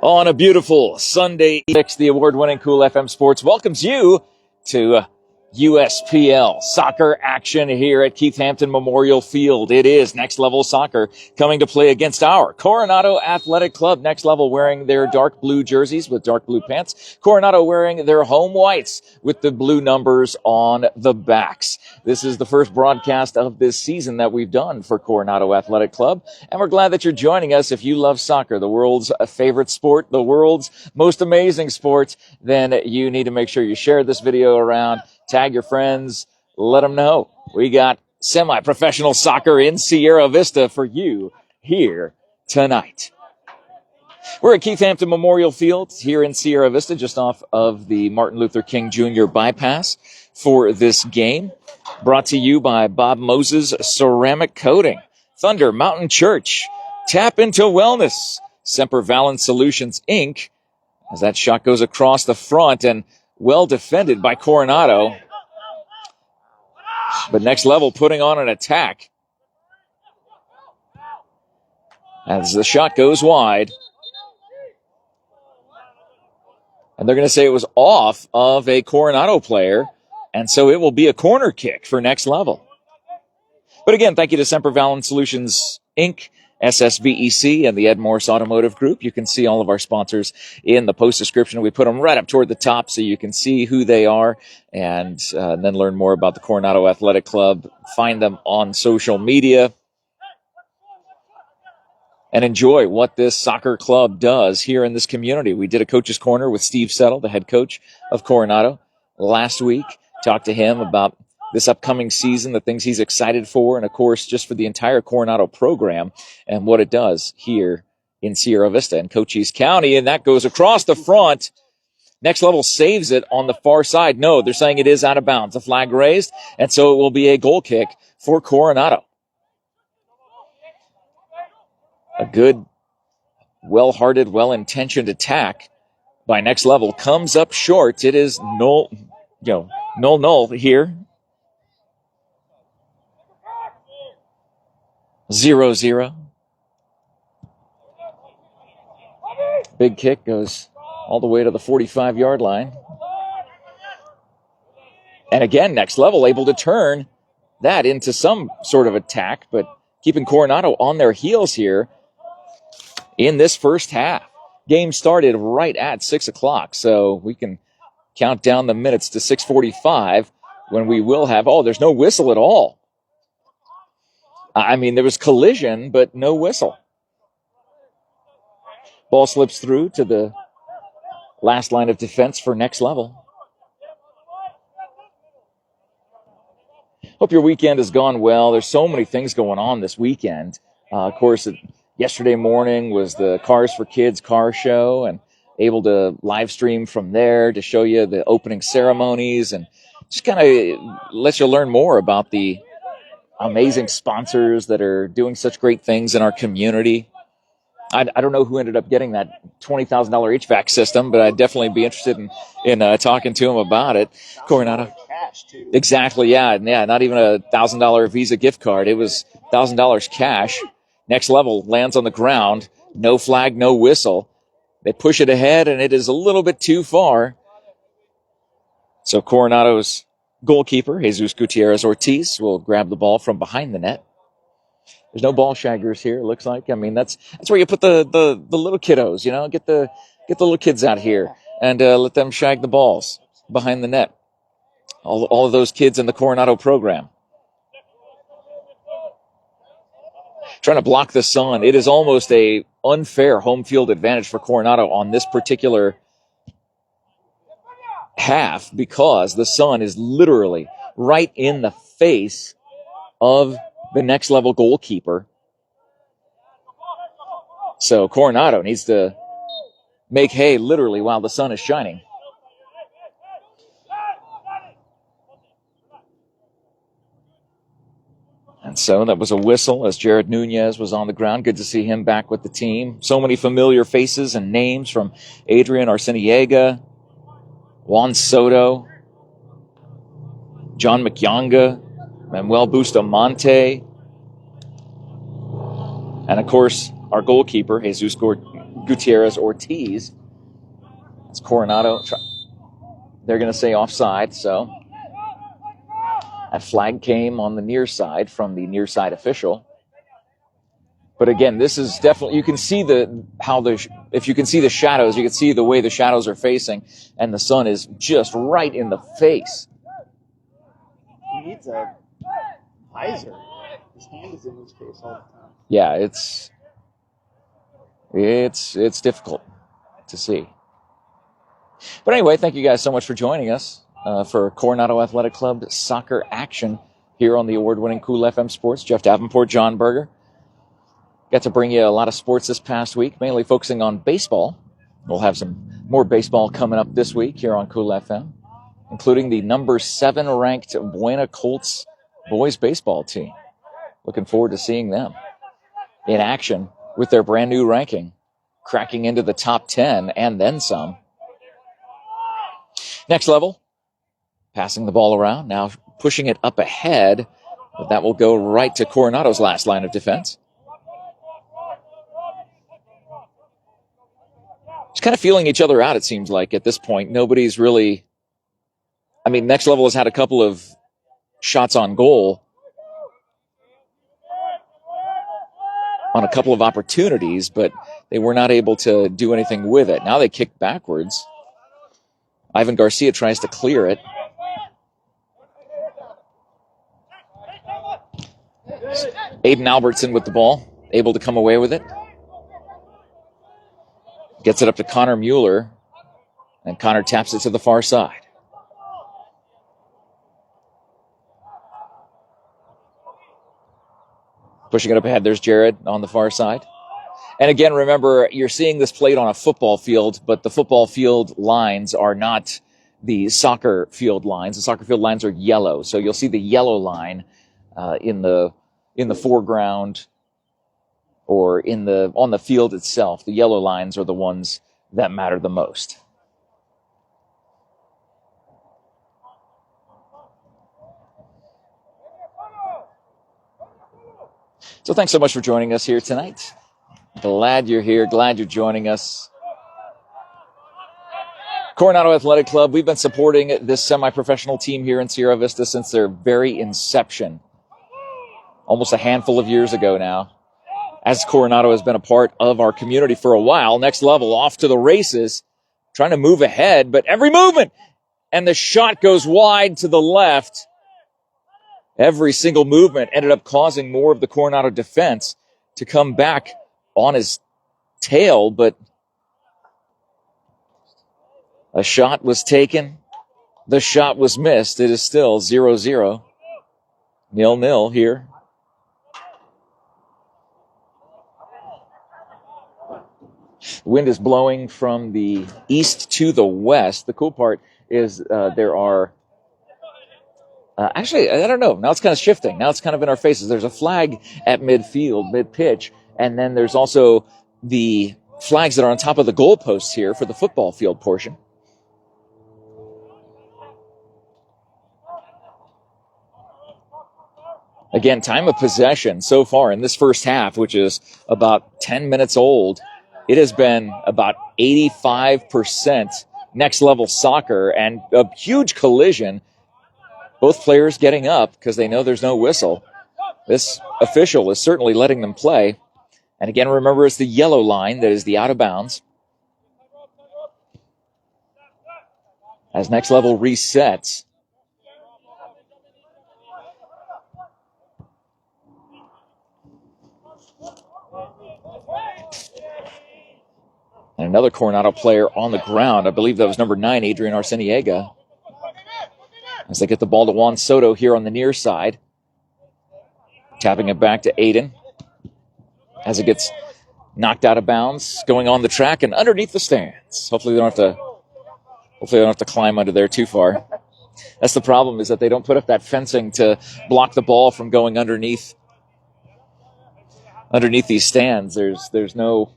On a beautiful Sunday, the award-winning Cool FM Sports welcomes you to USPL soccer action here at Keith Hampton Memorial Field. It is Next Level Soccer coming to play against our Coronado Athletic Club. Next Level wearing their dark blue jerseys with dark blue pants. Coronado wearing their home whites with the blue numbers on the backs. This is the first broadcast of this season that we've done for Coronado Athletic Club, and we're glad that you're joining us. If you love soccer, the world's favorite sport, the world's most amazing sport, then you need to make sure you share this video around. Tag your friends, let them know. We got semi-professional soccer in Sierra Vista for you here tonight. We're at Keith Hampton Memorial Field here in Sierra Vista, just off of the Martin Luther King Jr. bypass for this game. Brought to you by Bob Moses Ceramic Coating, Thunder Mountain Church, Tap into Wellness, Semper Valens Solutions, Inc., as that shot goes across the front and well defended by Coronado. But Next Level putting on an attack as the shot goes wide. And they're going to say it was off of a Coronado player, and so it will be a corner kick for Next Level. But again, thank you to Semper Valens Solutions, Inc., SSVEC, and the Ed Morse Automotive Group. You can see all of our sponsors in the post description. We put them right up toward the top so you can see who they are and then learn more about the Coronado Athletic Club. Find them on social media and enjoy what this soccer club does here in this community. We did a coach's corner with Steve Settle, the head coach of Coronado, last week. Talked to him about this upcoming season, the things he's excited for, and of course, just for the entire Coronado program and what it does here in Sierra Vista and Cochise County. And that goes across the front. Next Level saves it on the far side. No, they're saying it is out of bounds. A flag raised, and so it will be a goal kick for Coronado. A good, well-hearted, well-intentioned attack by Next Level comes up short. It is null here. 0-0. Big kick goes all the way to the 45-yard line. And again, Next Level able to turn that into some sort of attack, but keeping Coronado on their heels here in this first half. Game started right at 6 o'clock, so we can count down the minutes to 6:45 when we will have, there's no whistle at all. I mean, there was collision, but no whistle. Ball slips through to the last line of defense for Next Level. Hope your weekend has gone well. There's so many things going on this weekend. Of course, yesterday morning was the Cars for Kids car show, and able to live stream from there to show you the opening ceremonies and just kind of let you learn more about the amazing sponsors that are doing such great things in our community. I don't know who ended up getting that $20,000 HVAC system, but I'd definitely be interested in talking to him about it. Coronado. Cash, too. Exactly, yeah, not even a $1,000 Visa gift card. It was $1,000 cash. Next Level lands on the ground. No flag, no whistle. They push it ahead, and it is a little bit too far. So Coronado's goalkeeper, Jesus Gutierrez Ortiz, will grab the ball from behind the net. There's no ball shaggers here, it looks like. I mean, that's where you put the little kiddos, get the little kids out here and let them shag the balls behind the net. All of those kids in the Coronado program. Trying to block the sun. It is almost a unfair home field advantage for Coronado on this particular half because the sun is literally right in the face of the Next Level goalkeeper. So Coronado needs to make hay literally while the sun is shining. And so that was a whistle as Jared Nunez was on the ground. Good to see him back with the team. So many familiar faces and names from Adrian Arciniega, Juan Soto, John McYonga, Manuel Bustamante, and of course, our goalkeeper, Jesus Gutierrez Ortiz. It's Coronado. They're going to say offside, so that flag came on the near side from the near side official. But again, this is definitely, you can see if you can see the shadows, you can see the way the shadows are facing, and the sun is just right in the face. He needs a visor. His hand is in his face all the time. Yeah, it's difficult to see. But anyway, thank you guys so much for joining us for Coronado Athletic Club soccer action here on the award-winning Cool FM Sports. Jeff Davenport, John Berger. Got to bring you a lot of sports this past week, mainly focusing on baseball. We'll have some more baseball coming up this week here on Cool FM, including the number 7 ranked Buena Colts boys baseball team. Looking forward to seeing them in action with their brand new ranking, cracking into the top 10 and then some. Next level, passing the ball around, now pushing it up ahead, but that will go right to Coronado's last line of defense. Just kind of feeling each other out, it seems like, at this point. Nobody's really... I mean, Next Level has had a couple of shots on goal on a couple of opportunities, but they were not able to do anything with it. Now they kick backwards. Ivan Garcia tries to clear it. Aiden Albertson with the ball, able to come away with it. Gets it up to Connor Mueller, and Connor taps it to the far side. Pushing it up ahead, there's Jared on the far side. And again, remember, you're seeing this played on a football field, but the football field lines are not the soccer field lines. The soccer field lines are yellow, so you'll see the yellow line in the foreground or on the field itself. The yellow lines are the ones that matter the most. So thanks so much for joining us here tonight. Glad you're here. Glad you're joining us. Coronado Athletic Club, we've been supporting this semi-professional team here in Sierra Vista since their very inception. Almost a handful of years ago now. As Coronado has been a part of our community for a while. Next Level off to the races. Trying to move ahead, but every movement. And the shot goes wide to the left. Every single movement ended up causing more of the Coronado defense to come back on his tail, but a shot was taken. The shot was missed. It is still 0-0. 0-0 here. The wind is blowing from the east to the west. The cool part is there are... actually, I don't know. Now it's kind of shifting. Now it's kind of in our faces. There's a flag at midfield, mid-pitch, and then there's also the flags that are on top of the goalposts here for the football field portion. Again, time of possession so far in this first half, which is about 10 minutes old, it has been about 85% Next Level soccer and a huge collision. Both players getting up because they know there's no whistle. This official is certainly letting them play. And again, remember, it's the yellow line that is the out of bounds. As Next Level resets. And another Coronado player on the ground. I believe that was number 9, Adrian Arciniega. As they get the ball to Juan Soto here on the near side. Tapping it back to Aiden. As it gets knocked out of bounds. Going on the track and underneath the stands. Hopefully they don't have to climb under there too far. That's the problem, is that they don't put up that fencing to block the ball from going underneath these stands. There's no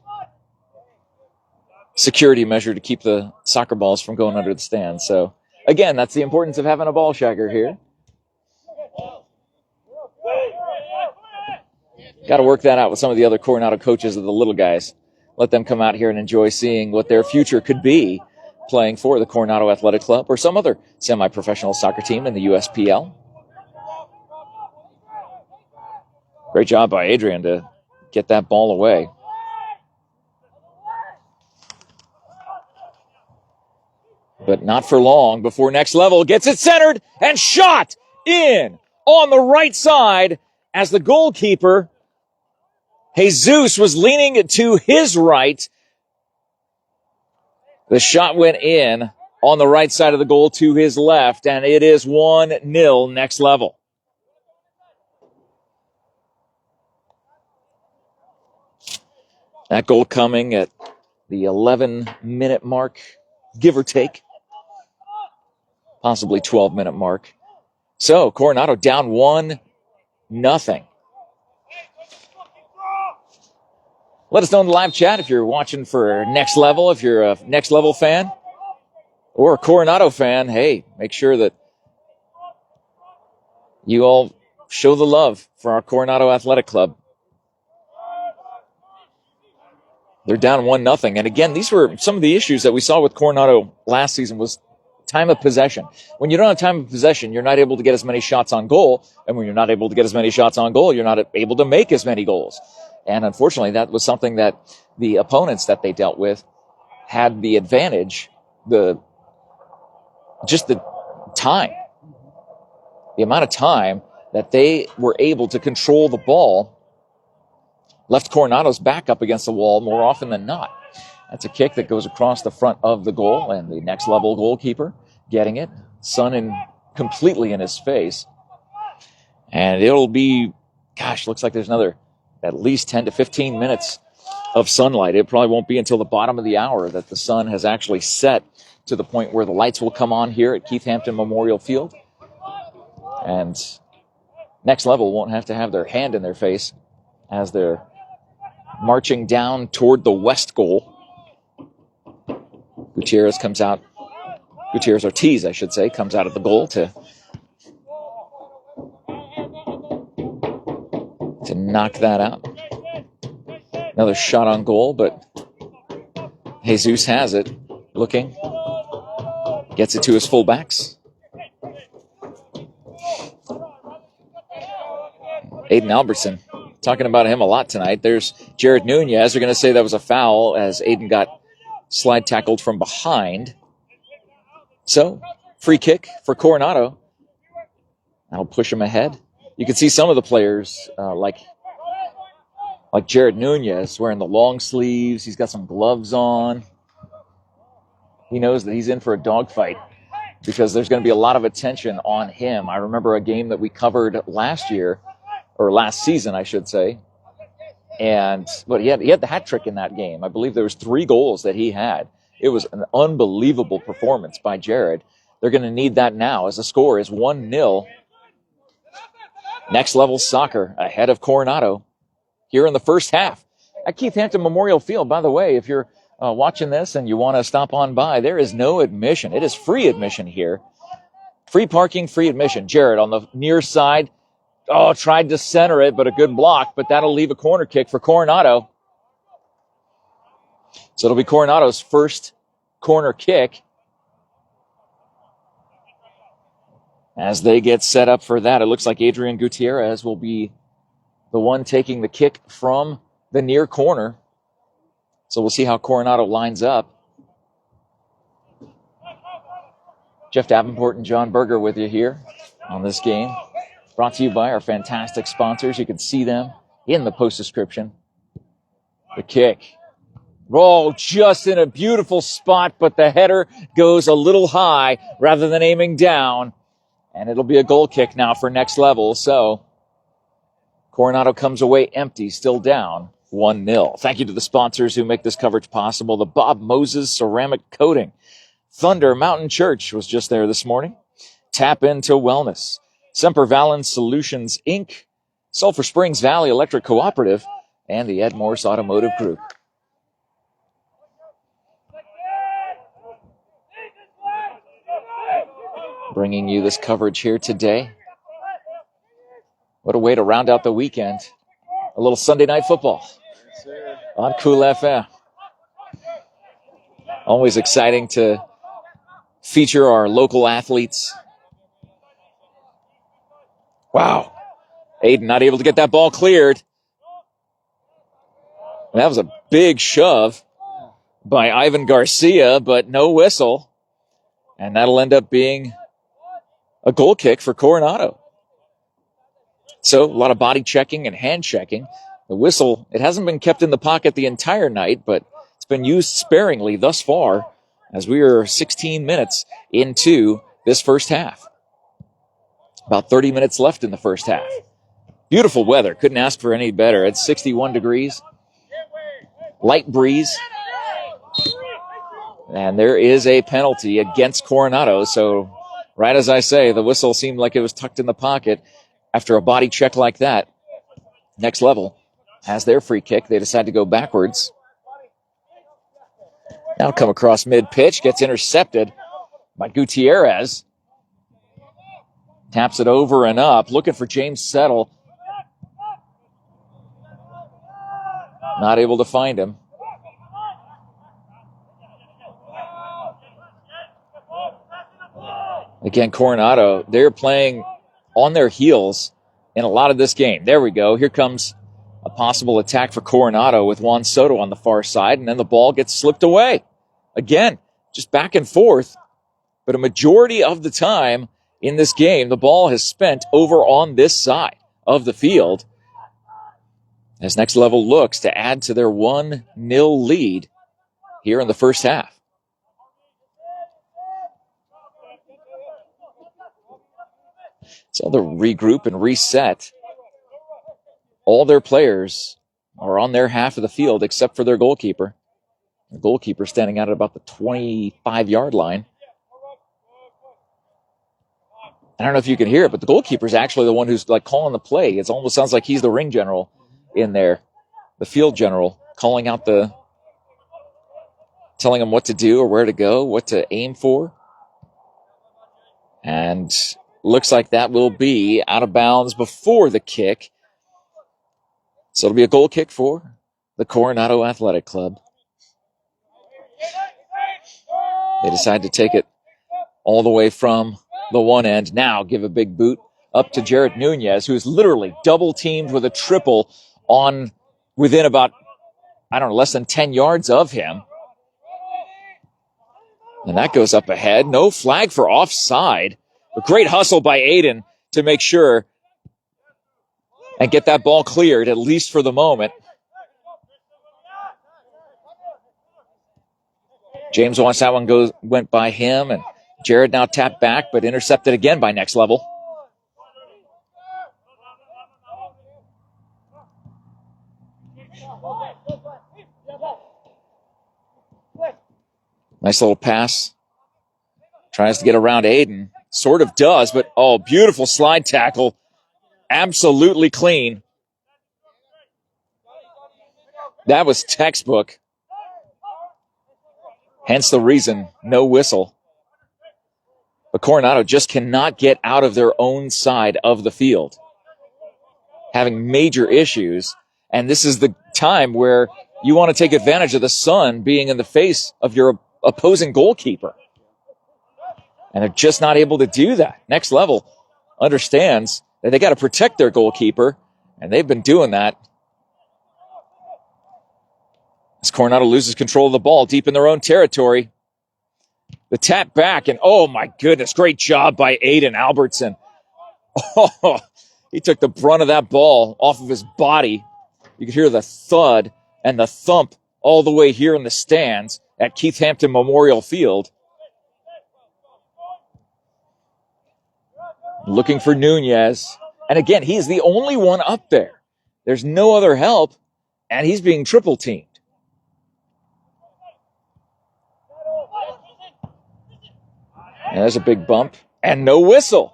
security measure to keep the soccer balls from going under the stands. So again, that's the importance of having a ball shagger here. Got to work that out with some of the other Coronado coaches of the little guys. let them come out here and enjoy seeing what their future could be playing for the Coronado Athletic Club or some other semi-professional soccer team in the USPL. Great job by Adrian to get that ball away. But not for long before Next Level gets it centered and shot in on the right side as the goalkeeper, Jesus, was leaning to his right. The shot went in on the right side of the goal to his left, and it is 1-0 Next Level. That goal coming at the 11-minute mark, give or take. Possibly 12-minute mark. So, Coronado down 1-0. Let us know in the live chat if you're watching for Next Level, if you're a Next Level fan or a Coronado fan. Hey, make sure that you all show the love for our Coronado Athletic Club. They're down 1-0. And again, these were some of the issues that we saw with Coronado last season was time of possession. When you don't have time of possession, you're not able to get as many shots on goal. And when you're not able to get as many shots on goal, you're not able to make as many goals. And unfortunately, that was something that the opponents that they dealt with had the advantage, the time, the amount of time that they were able to control the ball left Coronado's back up against the wall more often than not. That's a kick that goes across the front of the goal, and the Next Level goalkeeper getting it, sun completely in his face. And it'll be, looks like there's another at least 10 to 15 minutes of sunlight. It probably won't be until the bottom of the hour that the sun has actually set to the point where the lights will come on here at Keith Hampton Memorial Field. And Next Level won't have to have their hand in their face as they're marching down toward the west goal. Gutierrez Ortiz, I should say, comes out of the goal to knock that out. Another shot on goal, but Jesus has it, looking, gets it to his fullbacks. Aiden Albertson, talking about him a lot tonight. There's Jared Nunez. They're going to say that was a foul as Aiden got slide tackled from behind. So, free kick for Coronado. That'll push him ahead. You can see some of the players, like Jared Nunez, wearing the long sleeves. He's got some gloves on. He knows that he's in for a dogfight because there's going to be a lot of attention on him. I remember a game that we covered last season, I should say. But he had the hat trick in that game. I believe there was 3 goals that he had. It was an unbelievable performance by Jared. They're going to need that now as the score is 1-0. Next Level Soccer ahead of Coronado here in the first half at Keith Hampton Memorial Field. By the way, if you're watching this and you want to stop on by, there is no admission. It is free admission here. Free parking, free admission. Jared on the near side. Tried to center it, but a good block, but that'll leave a corner kick for Coronado. So it'll be Coronado's first corner kick as they get set up for that. It looks like Adrian Gutierrez will be the one taking the kick from the near corner. So we'll see how Coronado lines up. Jeff Davenport and John Berger with you here on this game. Brought to you by our fantastic sponsors. You can see them in the post description. The kick. Roll just in a beautiful spot, but the header goes a little high rather than aiming down. And it'll be a goal kick now for Next Level. So Coronado comes away empty, still down 1-0. Thank you to the sponsors who make this coverage possible. The Bob Moses Ceramic Coating. Thunder Mountain Church was just there this morning. Tap into Wellness. Semper Valens Solutions, Inc., Sulphur Springs Valley Electric Cooperative, and the Ed Morse Automotive Group. Bringing you this coverage here today. What a way to round out the weekend. A little Sunday night football on Cool FM. Always exciting to feature our local athletes. Wow. Aiden not able to get that ball cleared. That was a big shove by Ivan Garcia, but no whistle. And that'll end up being a goal kick for Coronado. So a lot of body checking and hand checking. The whistle, it hasn't been kept in the pocket the entire night, but it's been used sparingly thus far as we are 16 minutes into this first half. About 30 minutes left in the first half. Beautiful weather. Couldn't ask for any better. It's 61 degrees. Light breeze. And there is a penalty against Coronado. So right as I say, the whistle seemed like it was tucked in the pocket. After a body check like that, Next Level has their free kick. They decide to go backwards. Now come across mid-pitch, gets intercepted by Gutierrez. Taps it over and up, looking for James Settle. Not able to find him. Again, Coronado, they're playing on their heels in a lot of this game. There we go. Here comes a possible attack for Coronado with Juan Soto on the far side, and then the ball gets slipped away. Again, just back and forth, but a majority of the time in this game, the ball has spent over on this side of the field as Next Level looks to add to their 1-0 lead here in the first half. So they'll regroup and reset. All their players are on their half of the field except for their goalkeeper. The goalkeeper standing out at about the 25-yard line. I don't know if you can hear it, but the goalkeeper is actually the one who's like calling the play. It almost sounds like he's the ring general in there, the field general, calling out telling him what to do or where to go, what to aim for. And looks like that will be out of bounds before the kick. So it'll be a goal kick for the Coronado Athletic Club. They decide to take it all the way from the one end. Now give a big boot up to Jared Nunez, who is literally double teamed with a triple on within about, less than 10 yards of him. And that goes up ahead. No flag for offside. A great hustle by Aiden to make sure and get that ball cleared, at least for the moment. James wants that one went by him, and Jared now tapped back, but intercepted again by Next Level. Nice little pass. Tries to get around Aiden. Sort of does, but beautiful slide tackle. Absolutely clean. That was textbook. Hence the reason, no whistle. But Coronado just cannot get out of their own side of the field. Having major issues. And this is the time where you want to take advantage of the sun being in the face of your opposing goalkeeper. And they're just not able to do that. Next Level understands that they got to protect their goalkeeper, and they've been doing that. As Coronado loses control of the ball deep in their own territory. The tap back, and oh my goodness, great job by Aiden Albertson. He took the brunt of that ball off of his body. You could hear the thud and the thump all the way here in the stands at Keith Hampton Memorial Field. Looking for Nunez. And again, he's the only one up there. There's no other help, and he's being triple teamed. And there's a big bump, and no whistle.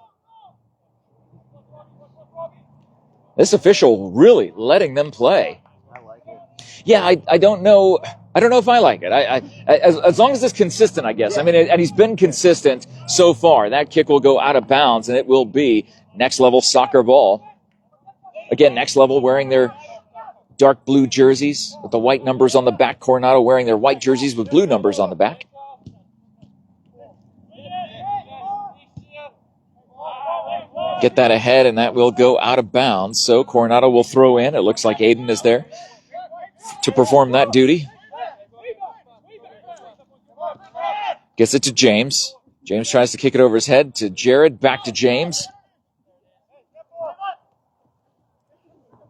This official really letting them play. I like it. Yeah, I don't know. I don't know if I like it. As long as it's consistent, I guess. I mean, and he's been consistent so far. That kick will go out of bounds, and it will be Next Level soccer ball. Again, Next Level wearing their dark blue jerseys with the white numbers on the back. Coronado wearing their white jerseys with blue numbers on the back. get that ahead, and that will go out of bounds. So Coronado will throw in. It looks like Aiden is there to perform that duty. Gets it to James. James tries to kick it over his head to Jared. Back to James.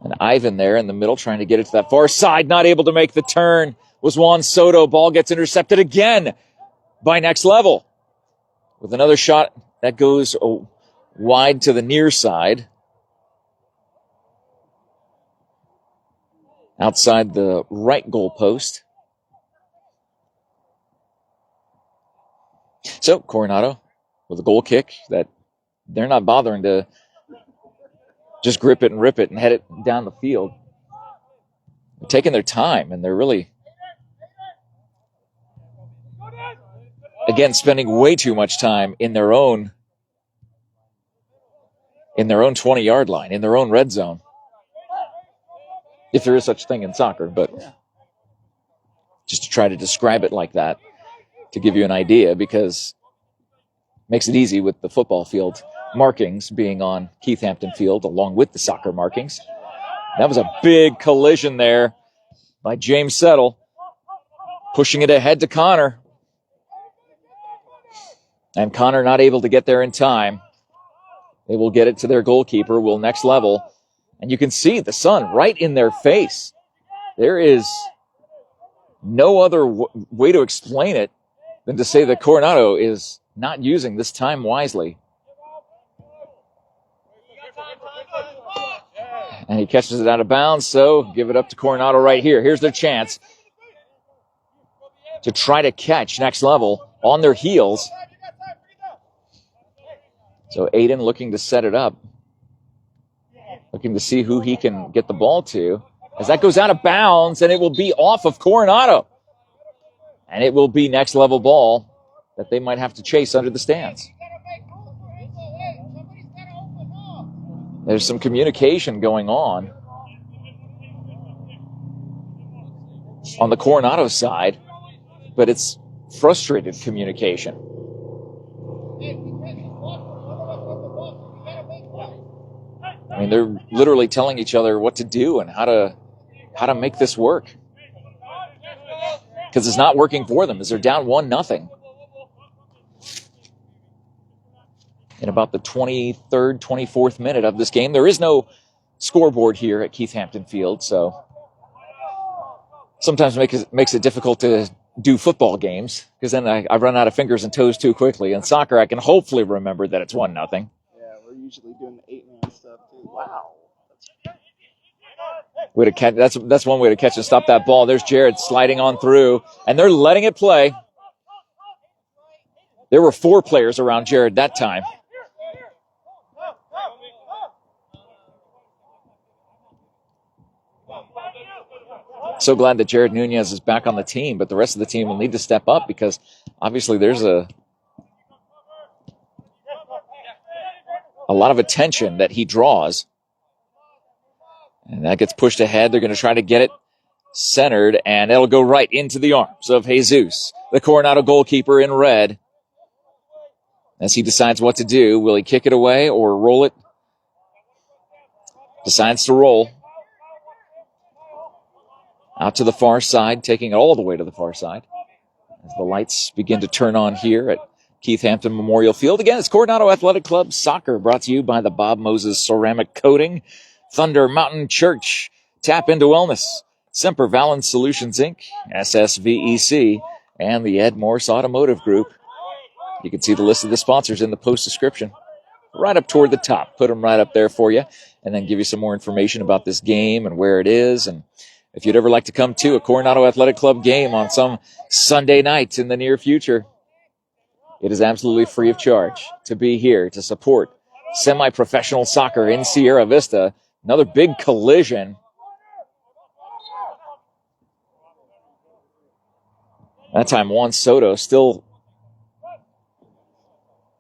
And Ivan there in the middle trying to get it to that far side. Not able to make the turn was Juan Soto. Ball gets intercepted again by Next Level. With another shot that goes wide to the near side. Outside the right goal post. So Coronado with a goal kick that they're not bothering to just grip it and rip it and head it down the field. They're taking their time, and they're really, again, spending way too much time in their own 20-yard line, in their own red zone. If there is such a thing in soccer, but just to try to describe it like that to give you an idea, because it makes it easy with the football field markings being on Keith Hampton Field along with the soccer markings. That was a big collision there by James Settle, pushing it ahead to Connor. And Connor not able to get there in time. They will get it to their goalkeeper, will Next Level. And you can see the sun right in their face. There is no other way to explain it than to say that Coronado is not using this time wisely. And he catches it out of bounds, so give it up to Coronado right here. Here's their chance to try to catch Next Level on their heels. So Aiden looking to set it up. Looking to see who he can get the ball to. As that goes out of bounds, and it will be off of Coronado. And it will be Next Level ball that they might have to chase under the stands. There's some communication going on the Coronado side, but it's frustrated communication. I mean, they're literally telling each other what to do and how to make this work. Because it's not working for them, as they're down 1-0. In about the 23rd, 24th minute of this game. There is no scoreboard here at Keith Hampton Field, so sometimes makes it difficult to do football games, because then I run out of fingers and toes too quickly. In soccer, I can hopefully remember that it's 1-0. Yeah, we're usually doing the 8-man stuff, too. Wow. That's one way to catch and stop that ball. There's Jared sliding on through, and they're letting it play. There were 4 players around Jared that time. So glad that Jared Nunez is back on the team, but the rest of the team will need to step up, because obviously there's a lot of attention that he draws. And that gets pushed ahead. They're going to try to get it centered, and it'll go right into the arms of Jesus, the Coronado goalkeeper in red, as he decides what to do. Will he kick it away or roll it? Decides to roll. Out to the far side, taking it all the way to the far side. As the lights begin to turn on here at Keith Hampton Memorial Field. Again, it's Coronado Athletic Club Soccer, brought to you by the Bob Moses Ceramic Coating, Thunder Mountain Church, Tap Into Wellness, Semper Valens Solutions Inc., SSVEC, and the Ed Morse Automotive Group. You can see the list of the sponsors in the post description right up toward the top. Put them right up there for you, and then give you some more information about this game and where it is. And if you'd ever like to come to a Coronado Athletic Club game on some Sunday night in the near future, it is absolutely free of charge to be here to support semi-professional soccer in Sierra Vista. Another big collision. That time Juan Soto still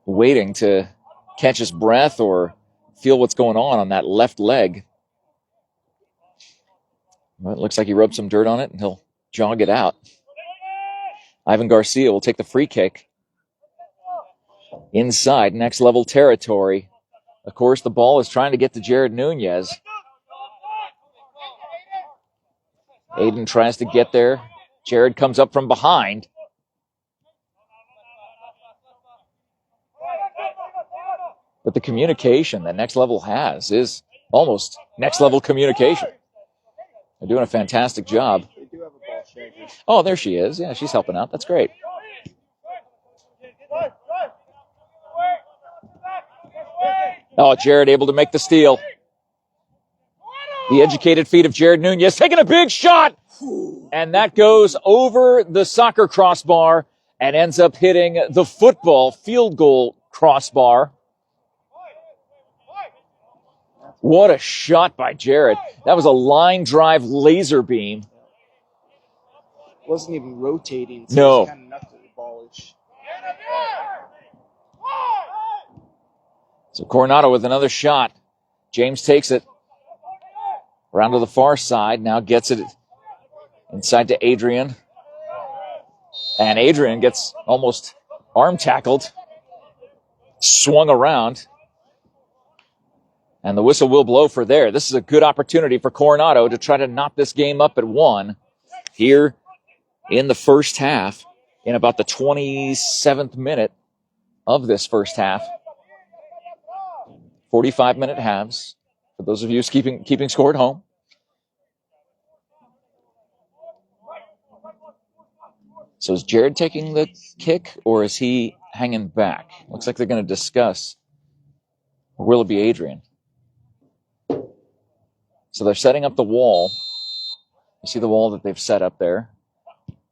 waiting to catch his breath or feel what's going on that left leg. Well, it looks like he rubbed some dirt on it, and he'll jog it out. Ivan Garcia will take the free kick inside Next Level territory Of course, the ball is trying to get to Jared Nunez. Aiden tries to get there. Jared comes up from behind. But the communication that Next Level has is almost next level communication. They're doing a fantastic job. They do have a ball shaker. Oh, there she is. Yeah, she's helping out. That's great. Oh, Jared able to make the steal. The educated feet of Jared Nunez taking a big shot. And that goes over the soccer crossbar and ends up hitting the football field goal crossbar. What a shot by Jared. That was a line drive laser beam. Wasn't even rotating. So No. It was kind of knocked the ballish. So Coronado with another shot. James takes it around to the far side. Now gets it inside to Adrian. And Adrian gets almost arm tackled. Swung around. And the whistle will blow for there. This is a good opportunity for Coronado to try to knock this game up at 1 here in the first half, in about the 27th minute of this first half. 45-minute halves for those of you keeping score at home. So is Jared taking the kick or is he hanging back? Looks like they're going to discuss. Or will it be Adrian? So they're setting up the wall. You see the wall that they've set up there.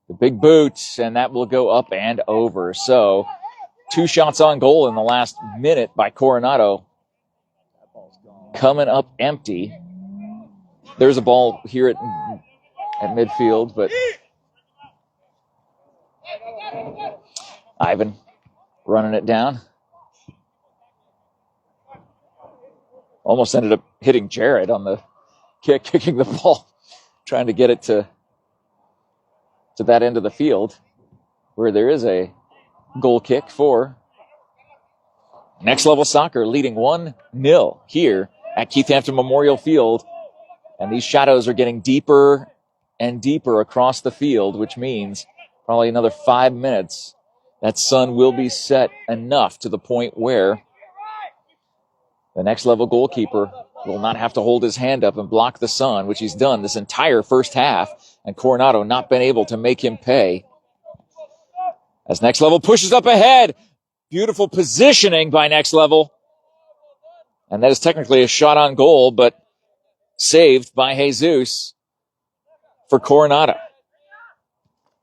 The big boot, and that will go up and over. So 2 shots on goal in the last minute by Coronado. Coming up empty. There's a ball here at midfield, but Ivan running it down. Almost ended up hitting Jared on the kicking the ball, trying to get it to that end of the field where there is a goal kick for Next Level Soccer, leading 1-0 here at Keith Hampton Memorial Field. And these shadows are getting deeper and deeper across the field, which means probably another 5 minutes. That sun will be set enough to the point where the Next Level goalkeeper will not have to hold his hand up and block the sun, which he's done this entire first half, and Coronado not been able to make him pay. As Next Level pushes up ahead. Beautiful positioning by Next Level. And that is technically a shot on goal, but saved by Jesus for Coronado.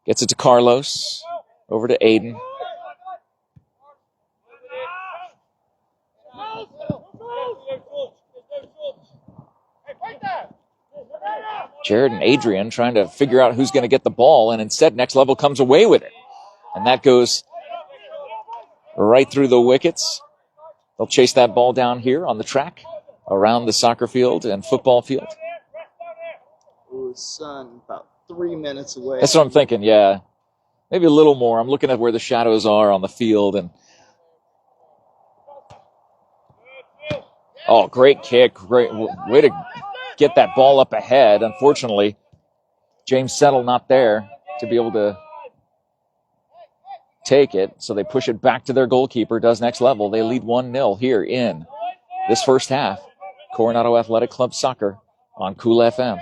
Gets it to Carlos. Over to Aiden. Jared and Adrian trying to figure out who's going to get the ball, and instead Next Level comes away with it. And that goes right through the wickets. They'll chase that ball down here on the track, around the soccer field and football field. Ooh, sun about 3 minutes away. That's what I'm thinking, yeah. Maybe a little more. I'm looking at where the shadows are on the field. And oh, great kick. Great way to get that ball up ahead. Unfortunately, James Settle not there to be able to take it. So they push it back to their goalkeeper, does Next Level. They lead 1-0 here in this first half. Coronado Athletic Club Soccer on Cool FM.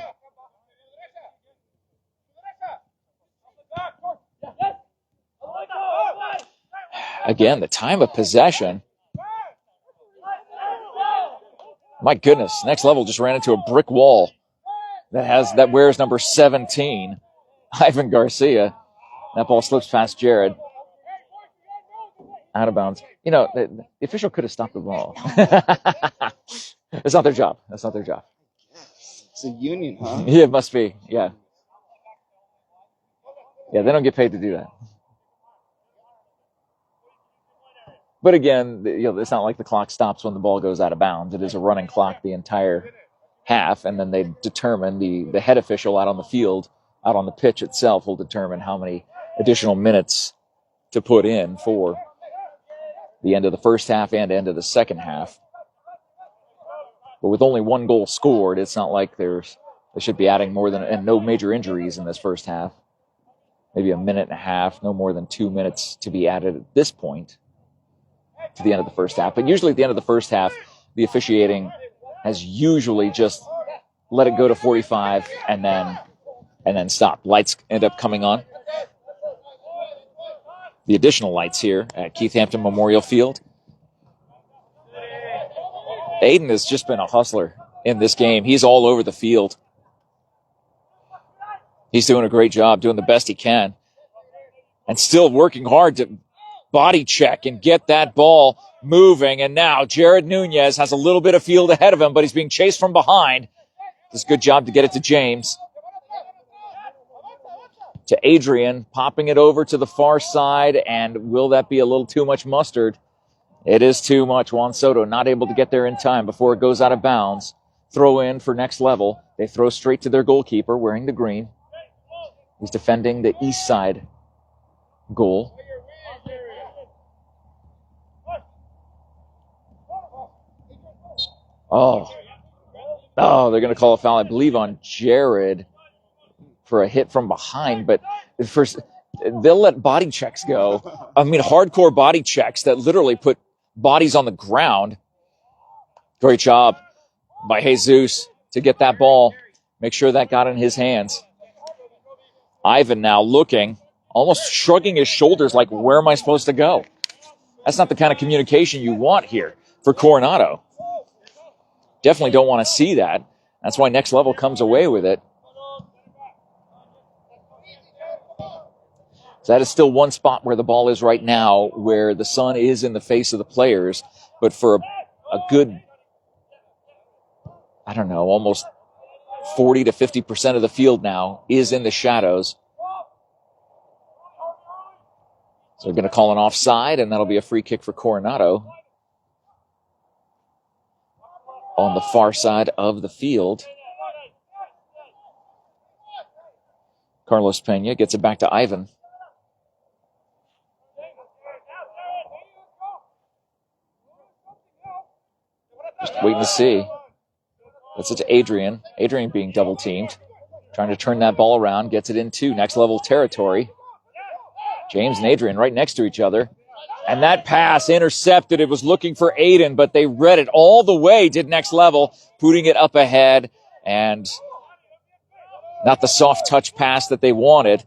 Again, the time of possession. My goodness, Next Level just ran into a brick wall that wears number 17, Ivan Garcia. That ball slips past Jared. Out of bounds. You know, the official could have stopped the ball. It's not their job. That's not their job. It's a union, huh? Yeah, it must be. Yeah. Yeah, they don't get paid to do that. But again, it's not like the clock stops when the ball goes out of bounds. It is a running clock the entire half, and then they determine, the head official out on the field, out on the pitch itself, will determine how many additional minutes to put in for the end of the first half and end of the second half. But with only 1 goal scored, it's not like they should be adding more than, and no major injuries in this first half. Maybe a minute and a half, no more than 2 minutes to be added at this point to the end of the first half. But usually at the end of the first half, the officiating has usually just let it go to 45 and then stop. Lights end up coming on. The additional lights here at Keith Hampton Memorial Field. Aiden has just been a hustler in this game. He's all over the field. He's doing a great job, doing the best he can, and still working hard to body check and get that ball moving. And now Jared Nunez has a little bit of field ahead of him, but he's being chased from behind. Does a good job to get it to James. To Adrian, popping it over to the far side, and will that be a little too much mustard? It is too much. Juan Soto not able to get there in time before it goes out of bounds. Throw in for next level. They throw straight to their goalkeeper wearing the green. He's defending the east side goal. Oh, they're going to call a foul, I believe, on Jared for a hit from behind, but first they'll let body checks go. I mean, hardcore body checks that literally put bodies on the ground. Great job by Jesus to get that ball, make sure that got in his hands. Ivan now looking, almost shrugging his shoulders like, where am I supposed to go? That's not the kind of communication you want here for Coronado. Definitely don't want to see that. That's why Next Level comes away with it. So that is still one spot where the ball is right now, where the sun is in the face of the players. But for a good, I don't know, almost 40 to 50% of the field now is in the shadows. So they're going to call an offside, and that'll be a free kick for Coronado on the far side of the field. Carlos Pena gets it back to Ivan. Just waiting to see. That's it to Adrian. Adrian being double teamed. Trying to turn that ball around. Gets it into Next Level territory. James and Adrian right next to each other. And that pass intercepted. It was looking for Aiden, but they read it all the way, did Next Level, putting it up ahead. And not the soft touch pass that they wanted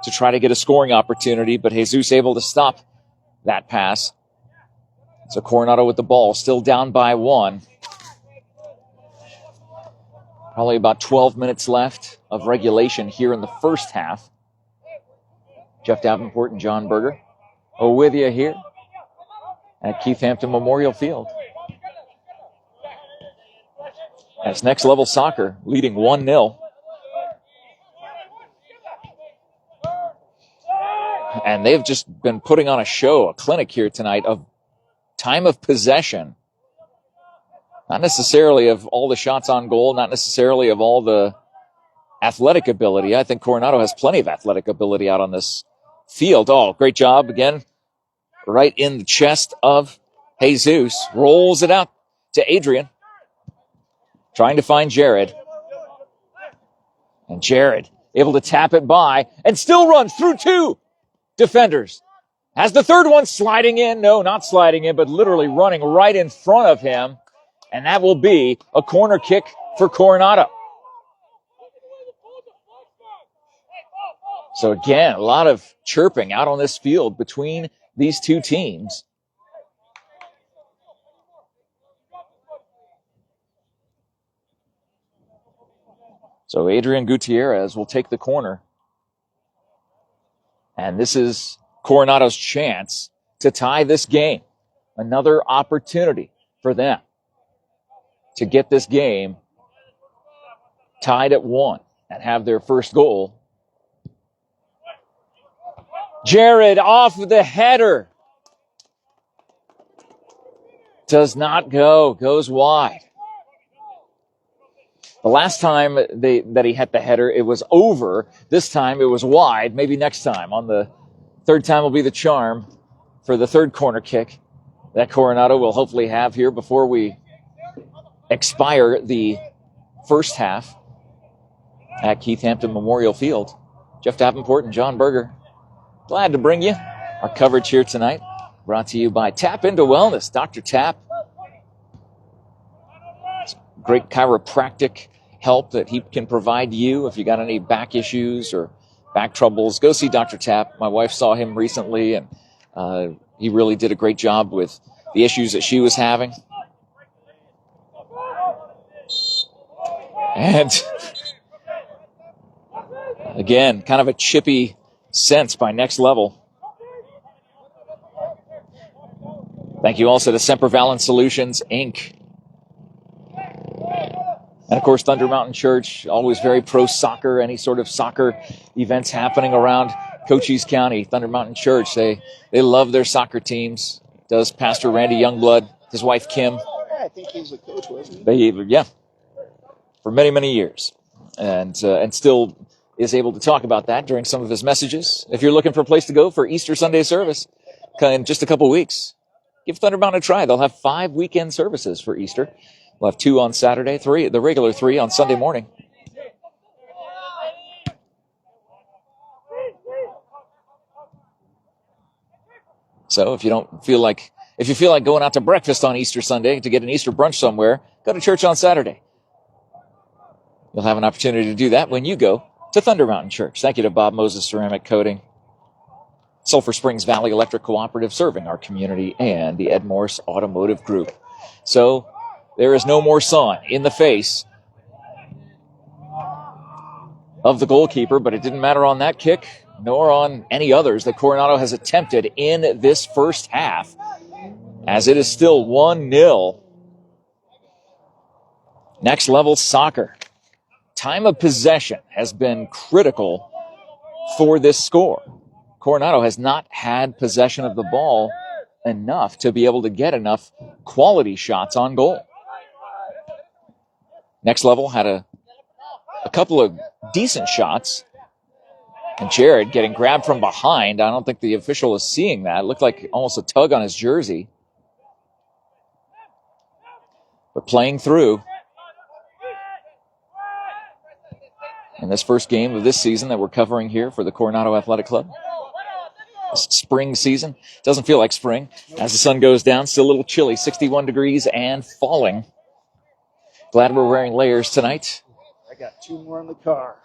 to try to get a scoring opportunity, but Jesus able to stop that pass. So Coronado with the ball, still down by 1. Probably about 12 minutes left of regulation here in the first half. Jeff Davenport and John Berger with you here at Keith Hampton Memorial Field. As Next Level Soccer leading 1-0. And they've just been putting on a show, a clinic here tonight of time of possession. Not necessarily of all the shots on goal, not necessarily of all the athletic ability. I think Coronado has plenty of athletic ability out on this field. Oh, great job again. Right in the chest of Jesus. Rolls it out to Adrian. Trying to find Jared. And Jared able to tap it by and still runs through 2 defenders. Has the third one sliding in. No, not sliding in, but literally running right in front of him. And that will be a corner kick for Coronado. So again, a lot of chirping out on this field between these two teams. So Adrian Gutierrez will take the corner. And this is Coronado's chance to tie this game. Another opportunity for them to get this game tied at 1 and have their first goal. Jared off the header. Does not go. Goes wide. The last time that he hit the header, it was over. This time it was wide. Maybe next time. On the third time will be the charm for the third corner kick that Coronado will hopefully have here before we expire the first half at Keith Hampton Memorial Field. Jeff Davenport and John Berger, glad to bring you our coverage here tonight. Brought to you by Tap Into Wellness. Dr. Tap. Great chiropractic help that he can provide you if you got any back issues or back troubles. Go see Dr. Tap. My wife saw him recently, and he really did a great job with the issues that she was having. And again, kind of a chippy sense by Next Level. Thank you also to Semper Valens Solutions, Inc. And, of course, Thunder Mountain Church, always very pro-soccer, any sort of soccer events happening around Cochise County. Thunder Mountain Church, they love their soccer teams. Does Pastor Randy Youngblood, his wife Kim. Yeah, I think he was a coach, wasn't he? Yeah, for many, many years. And still is able to talk about that during some of his messages. If you're looking for a place to go for Easter Sunday service in just a couple weeks, give Thunder Mountain a try. They'll have 5 weekend services for Easter. We'll have 2 on Saturday, the regular 3 on Sunday morning. So if you feel like going out to breakfast on Easter Sunday to get an Easter brunch somewhere, go to church on Saturday. You'll have an opportunity to do that when you go to Thunder Mountain Church. Thank you to Bob Moses Ceramic Coating, Sulphur Springs Valley Electric Cooperative, serving our community, and the Ed Morse Automotive Group. So there is no more sun in the face of the goalkeeper, but it didn't matter on that kick, nor on any others that Coronado has attempted in this first half, as it is still 1-0. Next Level Soccer. Time of possession has been critical for this score. Coronado has not had possession of the ball enough to be able to get enough quality shots on goal. Next Level had a couple of decent shots. And Jared getting grabbed from behind. I don't think the official is seeing that. It looked like almost a tug on his jersey. But playing through. In this first game of this season that we're covering here for the Coronado Athletic Club. Spring season. Doesn't feel like spring as the sun goes down. Still a little chilly. 61 degrees and falling. Glad we're wearing layers tonight. I got 2 more in the car.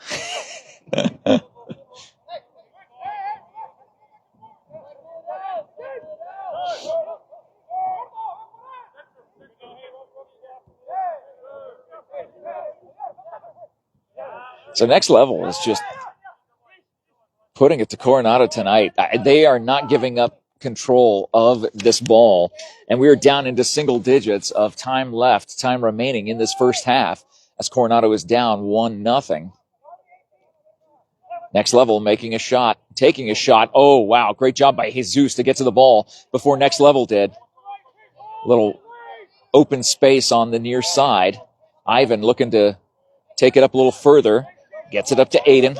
So Next Level is just putting it to Coronado tonight. They are not giving up control of this ball, and we are down into single digits of time remaining in this first half as Coronado is down 1-0. Next Level making a shot, taking a shot. Oh, wow, great job by Jesus to get to the ball before Next Level did. Little open space on the near side. Ivan looking to take it up a little further. Gets it up to Aiden.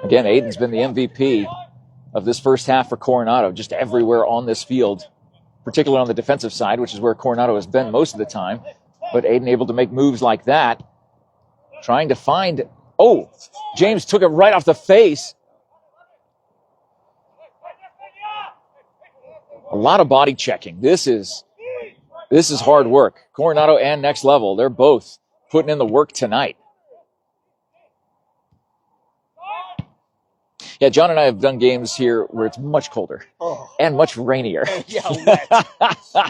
Again, Aiden's been the MVP of this first half for Coronado, just everywhere on this field, particularly on the defensive side, which is where Coronado has been most of the time. But Aiden able to make moves like that, trying to find... Oh, James took it right off the face. A lot of body checking. This is hard work. Coronado and Next Level, they're both putting in the work tonight. Yeah, John and I have done games here where it's much colder and much rainier. Yeah, wet.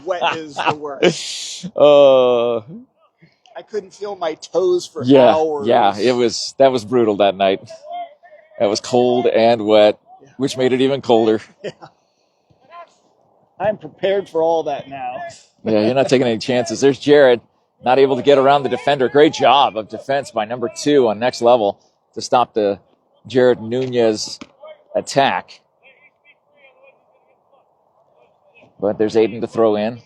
Wet is the worst. I couldn't feel my toes for hours. Yeah, that was brutal that night. That was cold and wet, which made it even colder. Yeah. I'm prepared for all that now. Yeah, you're not taking any chances. There's Jared, not able to get around the defender. Great job of defense by number 2 on Next Level to stop the Jared Nunez attack. But there's Aiden to throw in.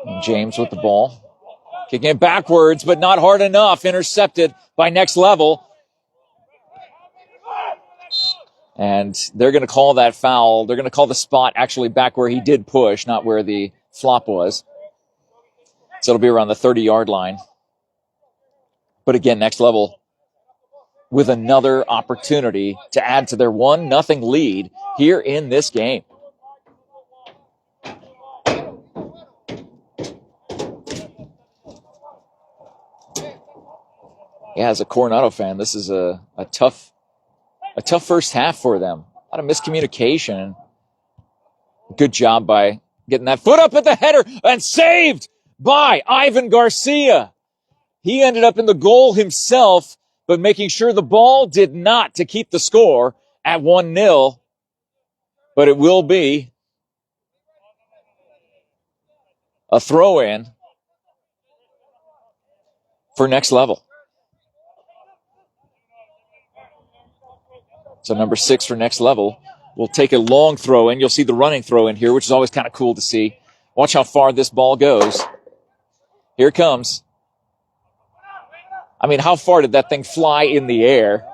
And James with the ball. Kicking it backwards, but not hard enough. Intercepted by Next Level. And they're going to call that foul. They're going to call the spot actually back where he did push, not where the flop was. So it'll be around the 30-yard line. But again, Next Level with another opportunity to add to their 1-0 lead here in this game. Yeah, as a Coronado fan, this is a tough first half for them. A lot of miscommunication. Good job by getting that foot up at the header and saved by Ivan Garcia. He ended up in the goal himself, but making sure the ball did not to keep the score at 1-0. But it will be a throw-in for Next Level. So number 6 for Next Level will take a long throw-in. You'll see the running throw-in here, which is always kind of cool to see. Watch how far this ball goes. Here it comes. I mean, how far did that thing fly in the air?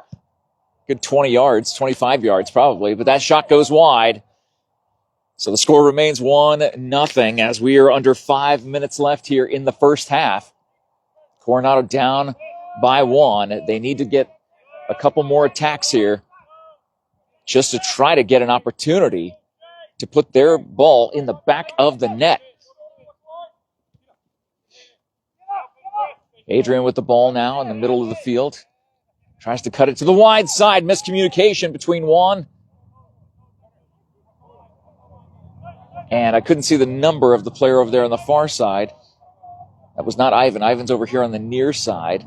Good 20 yards, 25 yards probably, but that shot goes wide. So the score remains 1-0 as we are under 5 minutes left here in the first half. Coronado down by 1. They need to get a couple more attacks here just to try to get an opportunity to put their ball in the back of the net. Adrian with the ball now in the middle of the field. Tries to cut it to the wide side. Miscommunication between Juan. And I couldn't see the number of the player over there on the far side. That was not Ivan. Ivan's over here on the near side.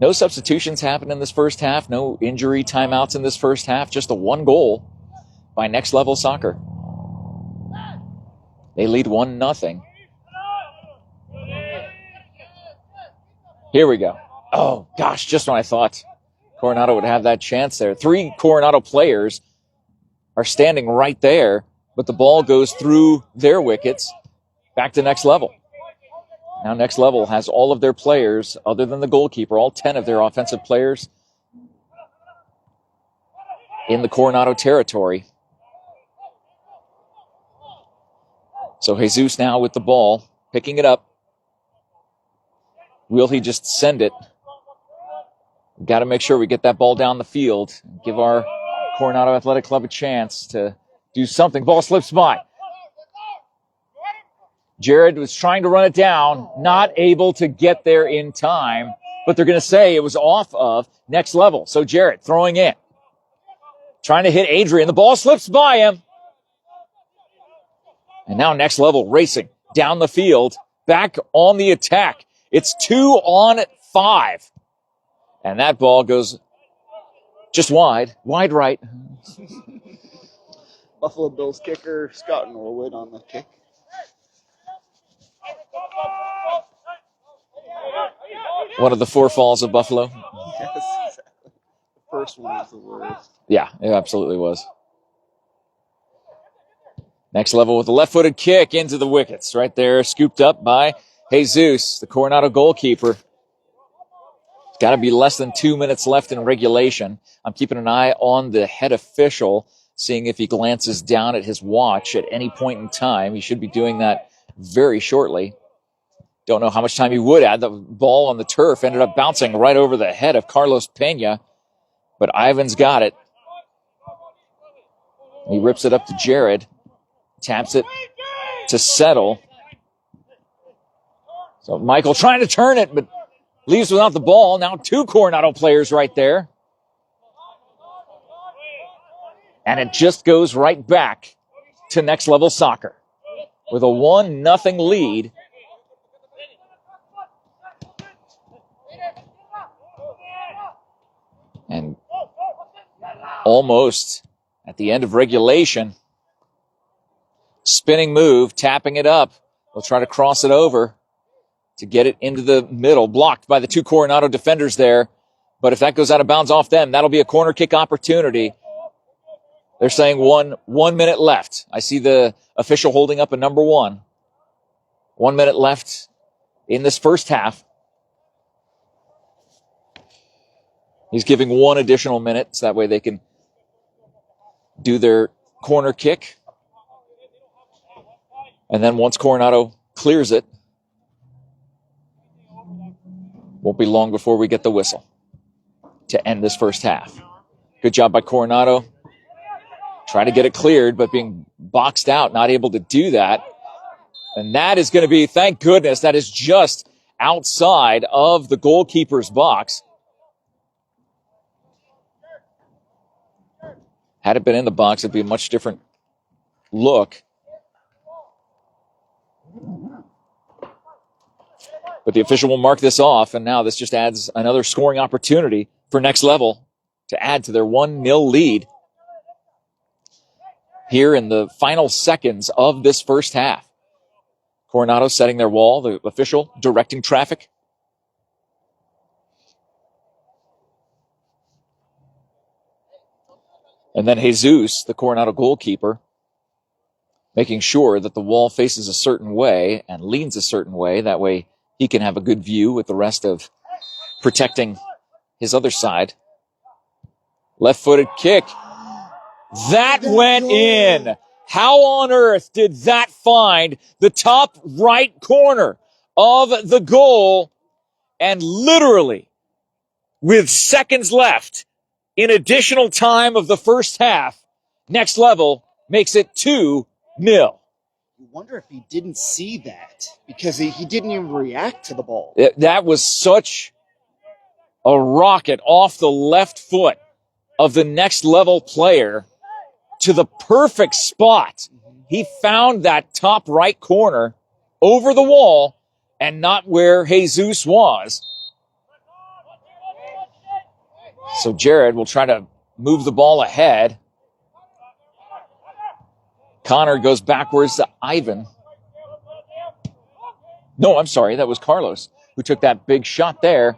No substitutions happened in this first half. No injury timeouts in this first half. Just a 1 goal by Next Level Soccer. They lead 1-0. Here we go. Oh, gosh, just when I thought Coronado would have that chance there. 3 Coronado players are standing right there, but the ball goes through their wickets back to Next Level. Now Next Level has all of their players, other than the goalkeeper, all 10 of their offensive players in the Coronado territory. So Jesus now with the ball, picking it up. Will he just send it? Got to make sure we get that ball down the field. Give our Coronado Athletic Club a chance to do something. Ball slips by. Jared was trying to run it down, not able to get there in time, but they're going to say it was off of Next Level. So Jared throwing in. Trying to hit Adrian. The ball slips by him. And now Next Level racing down the field, back on the attack. It's 2-on-5. And that ball goes just wide right. Buffalo Bills kicker Scott Norwood on the kick. One of the 4 falls of Buffalo. Yes, exactly. The first one was the worst. Yeah, it absolutely was. Next Level with a left-footed kick into the wickets. Right there, scooped up by Jesus, the Coronado goalkeeper. It's got to be less than 2 minutes left in regulation. I'm keeping an eye on the head official, seeing if he glances down at his watch at any point in time. He should be doing that very shortly. Don't know how much time he would add. The ball on the turf ended up bouncing right over the head of Carlos Pena, but Ivan's got it. He rips it up to Jared, taps it to Settle. So Michael trying to turn it, but leaves without the ball. Now 2 Coronado players right there. And it just goes right back to Next Level Soccer with a 1-0 lead. And almost at the end of regulation, spinning move, tapping it up. They'll try to cross it over to get it into the middle. Blocked by the 2 Coronado defenders there. But if that goes out of bounds off them, that'll be a corner kick opportunity. They're saying 1 minute left. I see the official holding up a number 1. 1 minute left in this first half. He's giving 1 additional minute, so that way they can do their corner kick. And then once Coronado clears it, won't be long before we get the whistle to end this first half. Good job by Coronado. Trying to get it cleared, but being boxed out, not able to do that. And that is going to be, thank goodness, that is just outside of the goalkeeper's box. Had it been in the box, it'd be a much different look. But the official will mark this off, and now this just adds another scoring opportunity for Next Level to add to their 1-0 lead here in the final seconds of this first half. Coronado setting their wall, the official directing traffic. And then Jesus, the Coronado goalkeeper, making sure that the wall faces a certain way and leans a certain way. That way he can have a good view with the rest of protecting his other side. Left-footed kick. That went in. How on earth did that find the top right corner of the goal? And literally, with seconds left in additional time of the first half, Next Level makes it 2-0. You wonder if he didn't see that because he didn't even react to the ball. That was such a rocket off the left foot of the Next Level player to the perfect spot. He found that top right corner over the wall and not where Jesus was. So Jared will try to move the ball ahead. Connor goes backwards to Ivan. No, I'm sorry. That was Carlos who took that big shot there.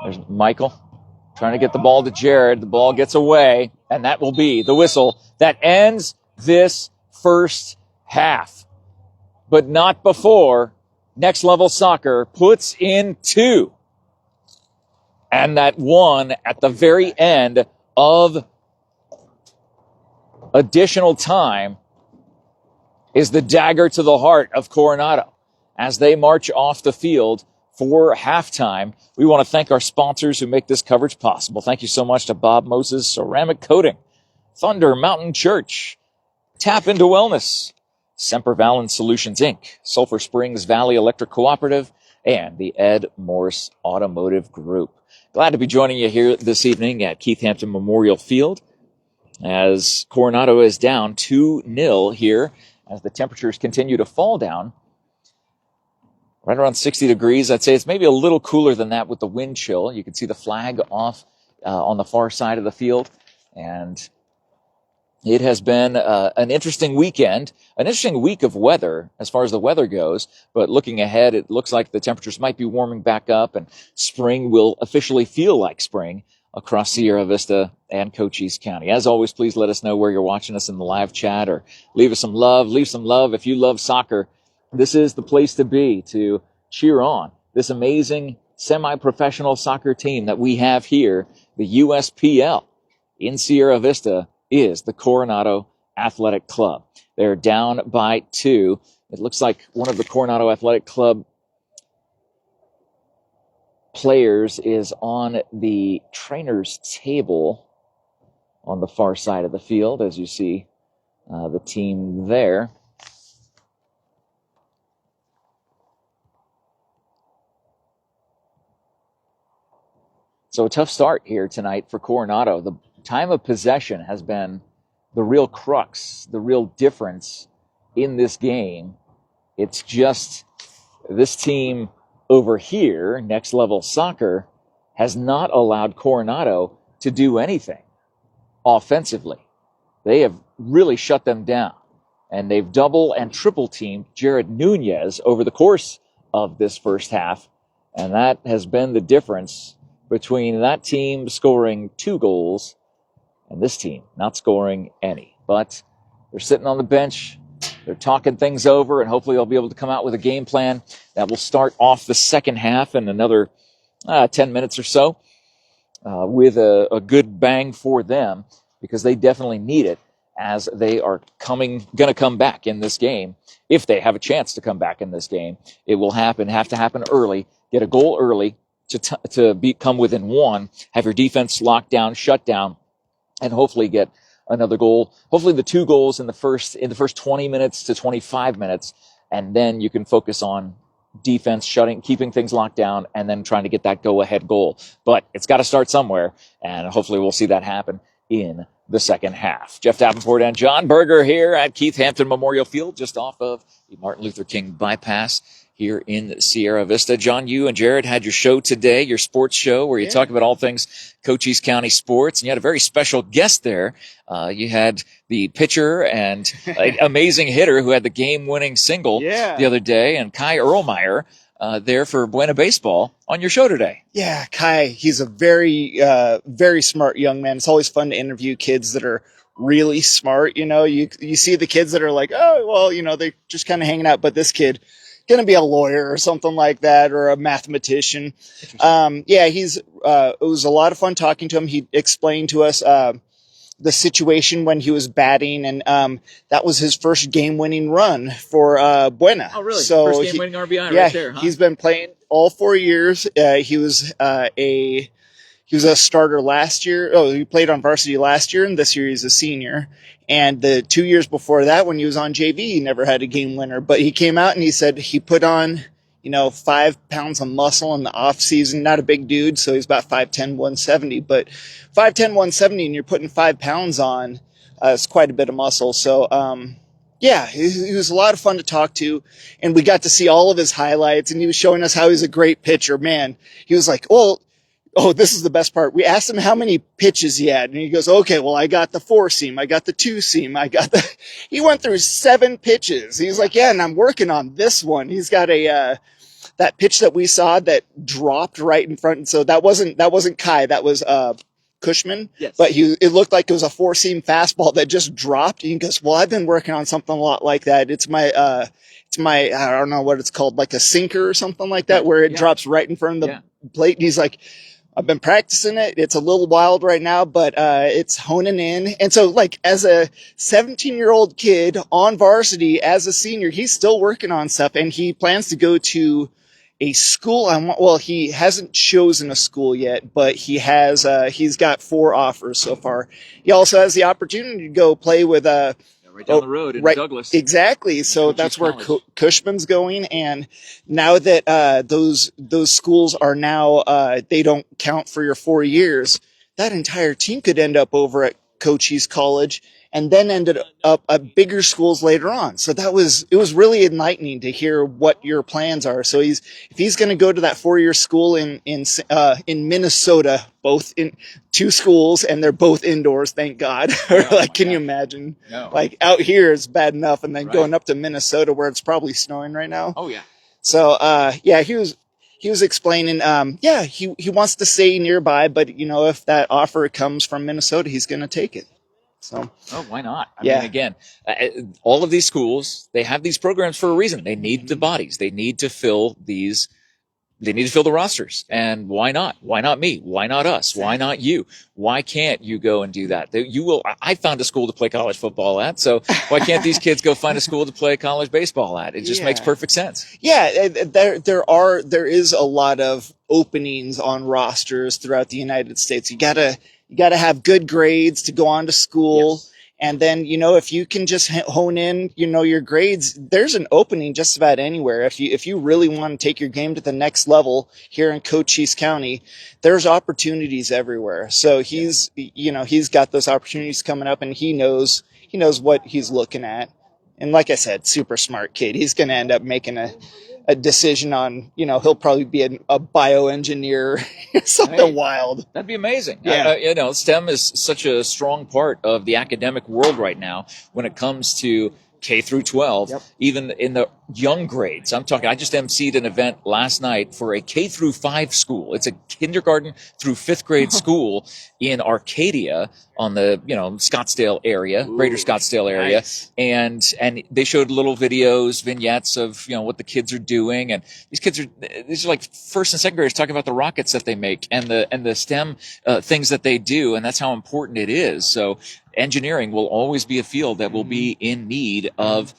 There's Michael trying to get the ball to Jared. The ball gets away, and that will be the whistle that ends this first half. But not before Next Level Soccer puts in 2. And that 1 at the very end of additional time is the dagger to the heart of Coronado as they march off the field for halftime. We want to thank our sponsors who make this coverage possible. Thank you so much to Bob Moses Ceramic Coating, Thunder Mountain Church, Tap Into Wellness, Semper Valens Solutions, Inc., Sulphur Springs Valley Electric Cooperative, and the Ed Morse Automotive Group. Glad to be joining you here this evening at Keith Hampton Memorial Field as Coronado is down 2-0 here as the temperatures continue to fall down. Right around 60 degrees. I'd say it's maybe a little cooler than that with the wind chill. You can see the flag off on the far side of the field. And it has been an interesting weekend, an interesting week of weather as far as the weather goes. But looking ahead, it looks like the temperatures might be warming back up and spring will officially feel like spring across Sierra Vista and Cochise County. As always, please let us know where you're watching us in the live chat or leave us some love. Leave some love if you love soccer. This is the place to be to cheer on this amazing semi-professional soccer team that we have here. The USPL in Sierra Vista is the Coronado Athletic Club. They're down by 2. It looks like one of the Coronado Athletic Club players is on the trainer's table on the far side of the field, as you see the team there. So a tough start here tonight for Coronado. The time of possession has been the real crux, the real difference in this game. It's just this team over here, Next Level Soccer, has not allowed Coronado to do anything offensively. They have really shut them down, and they've double and triple teamed Jared Nunez over the course of this first half, and that has been the difference between that team scoring 2 goals and this team not scoring any. But they're sitting on the bench. They're talking things over, and hopefully they'll be able to come out with a game plan that will start off the second half in another 10 minutes or so, with a good bang for them, because they definitely need it as they are going to come back in this game. If they have a chance to come back in this game, it will have to happen early, get a goal early to come within one, have your defense locked down, shut down, and hopefully get another goal. Hopefully the 2 goals in the first 20 minutes to 25 minutes, and then you can focus on defense, keeping things locked down, and then trying to get that go-ahead goal. But it's got to start somewhere, and hopefully we'll see that happen in the second half. Jeff Davenport and John Berger here at Keith Hampton Memorial Field, just off of the Martin Luther King bypass here in Sierra Vista. John, you and Jared had your show today, your sports show, where you talk about all things Cochise County sports, and you had a very special guest there. You had the pitcher and amazing hitter who had the game-winning single the other day, and Kai Erlmeyer there for Buena Baseball on your show today. Yeah, Kai, he's a very, very smart young man. It's always fun to interview kids that are really smart. You know, you see the kids that are like, oh, well, you know, they're just kind of hanging out, but this kid going to be a lawyer or something like that, or a mathematician. It was a lot of fun talking to him. He explained to us the situation when he was batting, and that was his first game-winning run for Buena. Oh, really? So first game-winning RBI right there, huh? He's been playing all 4 years. He was a starter last year. Oh, he played on varsity last year, and this year he's a senior. And the 2 years before that, when he was on JV, he never had a game winner. But he came out and he said he put on, 5 pounds of muscle in the off season. Not a big dude, so he's about 5'10", 170. But 5'10", 170, and you're putting 5 pounds on, it's quite a bit of muscle. So, he was a lot of fun to talk to, and we got to see all of his highlights, and he was showing us how he's a great pitcher. Man, he was like, this is the best part. We asked him how many pitches he had, and he goes, okay, well, I got the 4-seam, I got the 2-seam, he went through 7 pitches. He's like, yeah, and I'm working on this one. He's got that pitch that we saw that dropped right in front. And so that wasn't Kai, that was, Cushman. Yes. But it looked like it was a 4-seam fastball that just dropped. And he goes, well, I've been working on something a lot like that. It's my, I don't know what it's called, like a sinker or something like that, where it drops right in front of the plate. And he's like, I've been practicing it. It's a little wild right now, but it's honing in. And so, like, as a 17-year-old kid on varsity as a senior, he's still working on stuff, and he plans to go to a school. He hasn't chosen a school yet, but he's got 4 offers so far. He also has the opportunity to go play with right down the road in Douglas. Exactly. So that's where Cushman's going. And now that those schools are now they don't count for your 4 years, that entire team could end up over at Cochise College and then ended up at bigger schools later on. So it was really enlightening to hear what your plans are. So if he's going to go to that 4-year school in Minnesota, both in 2 schools, and they're both indoors, thank God. Can you imagine? No. Like out here it's bad enough, and then going up to Minnesota where it's probably snowing right now. Oh yeah. So he was explaining, he wants to stay nearby, but if that offer comes from Minnesota, he's going to take it. So, why not? I mean, again, all of these schools, they have these programs for a reason. They need the bodies. They need to fill the rosters. And why not? Why not me? Why not us? Why not you? Why can't you go and do that? I found a school to play college football at, so why can't these kids go find a school to play college baseball at? It just makes perfect sense. Yeah, there is a lot of openings on rosters throughout the United States. You gotta have good grades to go on to school. Yes. And then, if you can just hone in, your grades, there's an opening just about anywhere. If you really want to take your game to the next level here in Cochise County, there's opportunities everywhere. So he's got those opportunities coming up, and he knows what he's looking at. And like I said, super smart kid. He's going to end up making a decision on, he'll probably be a bioengineer, something wild. That'd be amazing. Yeah. STEM is such a strong part of the academic world right now when it comes to K through 12, even in the young grades. I'm talking, I just emceed an event last night for a K through 5 school. It's a kindergarten through 5th grade school in Arcadia on the, Scottsdale area, greater Scottsdale area. Nice. And they showed little videos, vignettes of, what the kids are doing. And these are like first and second graders talking about the rockets that they make and the STEM things that they do. And that's how important it is. So engineering will always be a field that will be in need of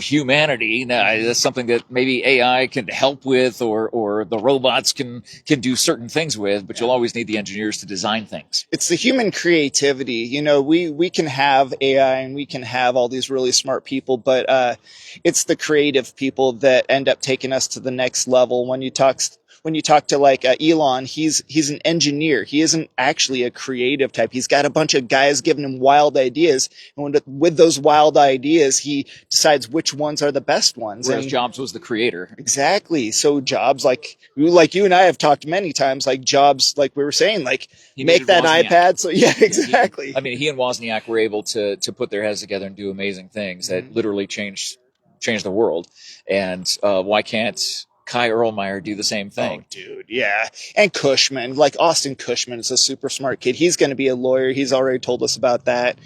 humanity. Now, that's something that maybe AI can help with, or the robots can do certain things with, but you'll always need the engineers to design things. It's the human creativity. We can have AI and we can have all these really smart people, but it's the creative people that end up taking us to the next level. When you talk to like Elon, he's an engineer. He isn't actually a creative type. He's got a bunch of guys giving him wild ideas, and with those wild ideas, he decides which ones are the best ones. Whereas Jobs was the creator. Exactly. So Jobs, like you and I have talked many times, like Jobs, like we were saying, like make that Wozniak. iPad. So yeah, exactly. He and Wozniak were able to put their heads together and do amazing things that literally changed the world. And why can't Kai Erlmeyer do the same thing? Oh, dude, yeah. And Cushman, like Austin Cushman is a super smart kid. He's going to be a lawyer. He's already told us about that.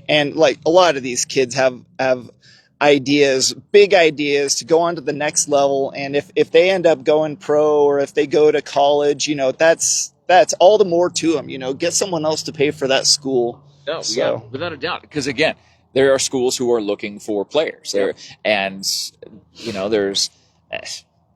And like a lot of these kids have ideas, big ideas to go on to the next level. And if they end up going pro, or if they go to college, that's all the more to them. Get someone else to pay for that school. No, yeah, without a doubt. Because again, there are schools who are looking for players there, and there's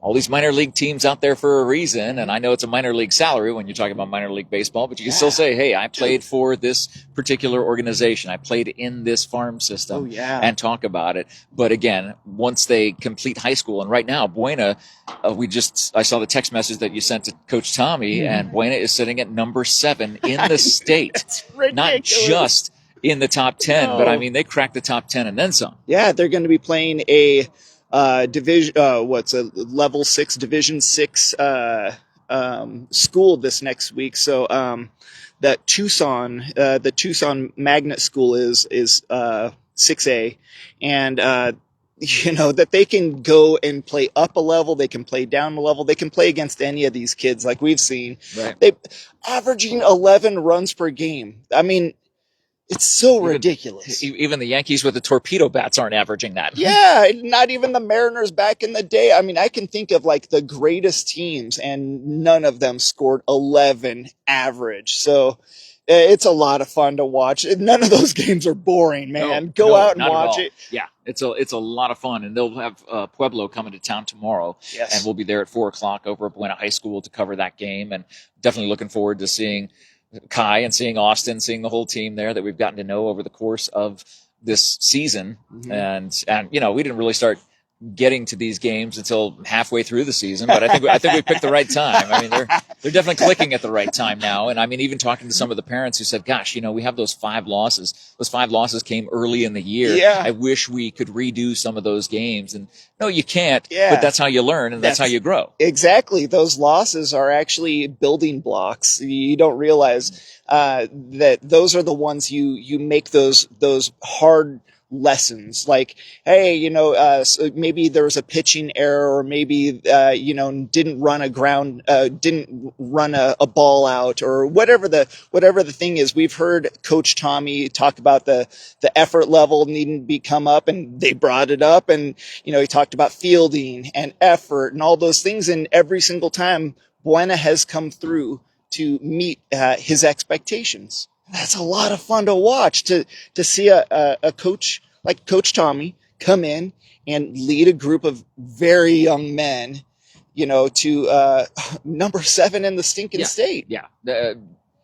all these minor league teams out there for a reason. And I know it's a minor league salary when you're talking about minor league baseball, but you can still say, hey, I played for this particular organization. I played in this farm system and talk about it. But again, once they complete high school, and right now, Buena, I saw the text message that you sent to Coach Tommy, and Buena is sitting at number 7 in the state. Not just in the top 10, but they cracked the top 10 and then some. Yeah, they're going to be playing a division, what's a level 6, division 6, school this next week. So, that the Tucson Magnet School is 6A, and, that they can go and play up a level. They can play down a level. They can play against any of these kids like we've seen. Right. They averaging 11 runs per game. It's so ridiculous. Even the Yankees with the torpedo bats aren't averaging that. Yeah, not even the Mariners back in the day. I can think of like the greatest teams, and none of them scored 11 average. So it's a lot of fun to watch. None of those games are boring, man. Go out and watch it. Yeah, it's a lot of fun, and they'll have Pueblo coming to town tomorrow, and we'll be there at 4:00 over at Buena High School to cover that game, and definitely looking forward to seeing Kai and seeing Austin, seeing the whole team there that we've gotten to know over the course of this season. And we didn't really start getting to these games until halfway through the season, but I think we picked the right time. They're definitely clicking at the right time now. And even talking to some of the parents who said, gosh, we have those 5 losses. Those 5 losses came early in the year. Yeah. I wish we could redo some of those games. And no, you can't, but that's how you learn, and that's how you grow. Exactly. Those losses are actually building blocks. You don't realize, that those are the ones you make those hard lessons, like, hey, so maybe there was a pitching error, or maybe, didn't run a ball out, or whatever the thing is. We've heard Coach Tommy talk about the effort level needing to be come up, and they brought it up, and, he talked about fielding and effort and all those things. And every single time Buena has come through to meet, his expectations. That's a lot of fun to watch, to see a coach like Coach Tommy come in and lead a group of very young men, to number 7 in the stinking state. Yeah.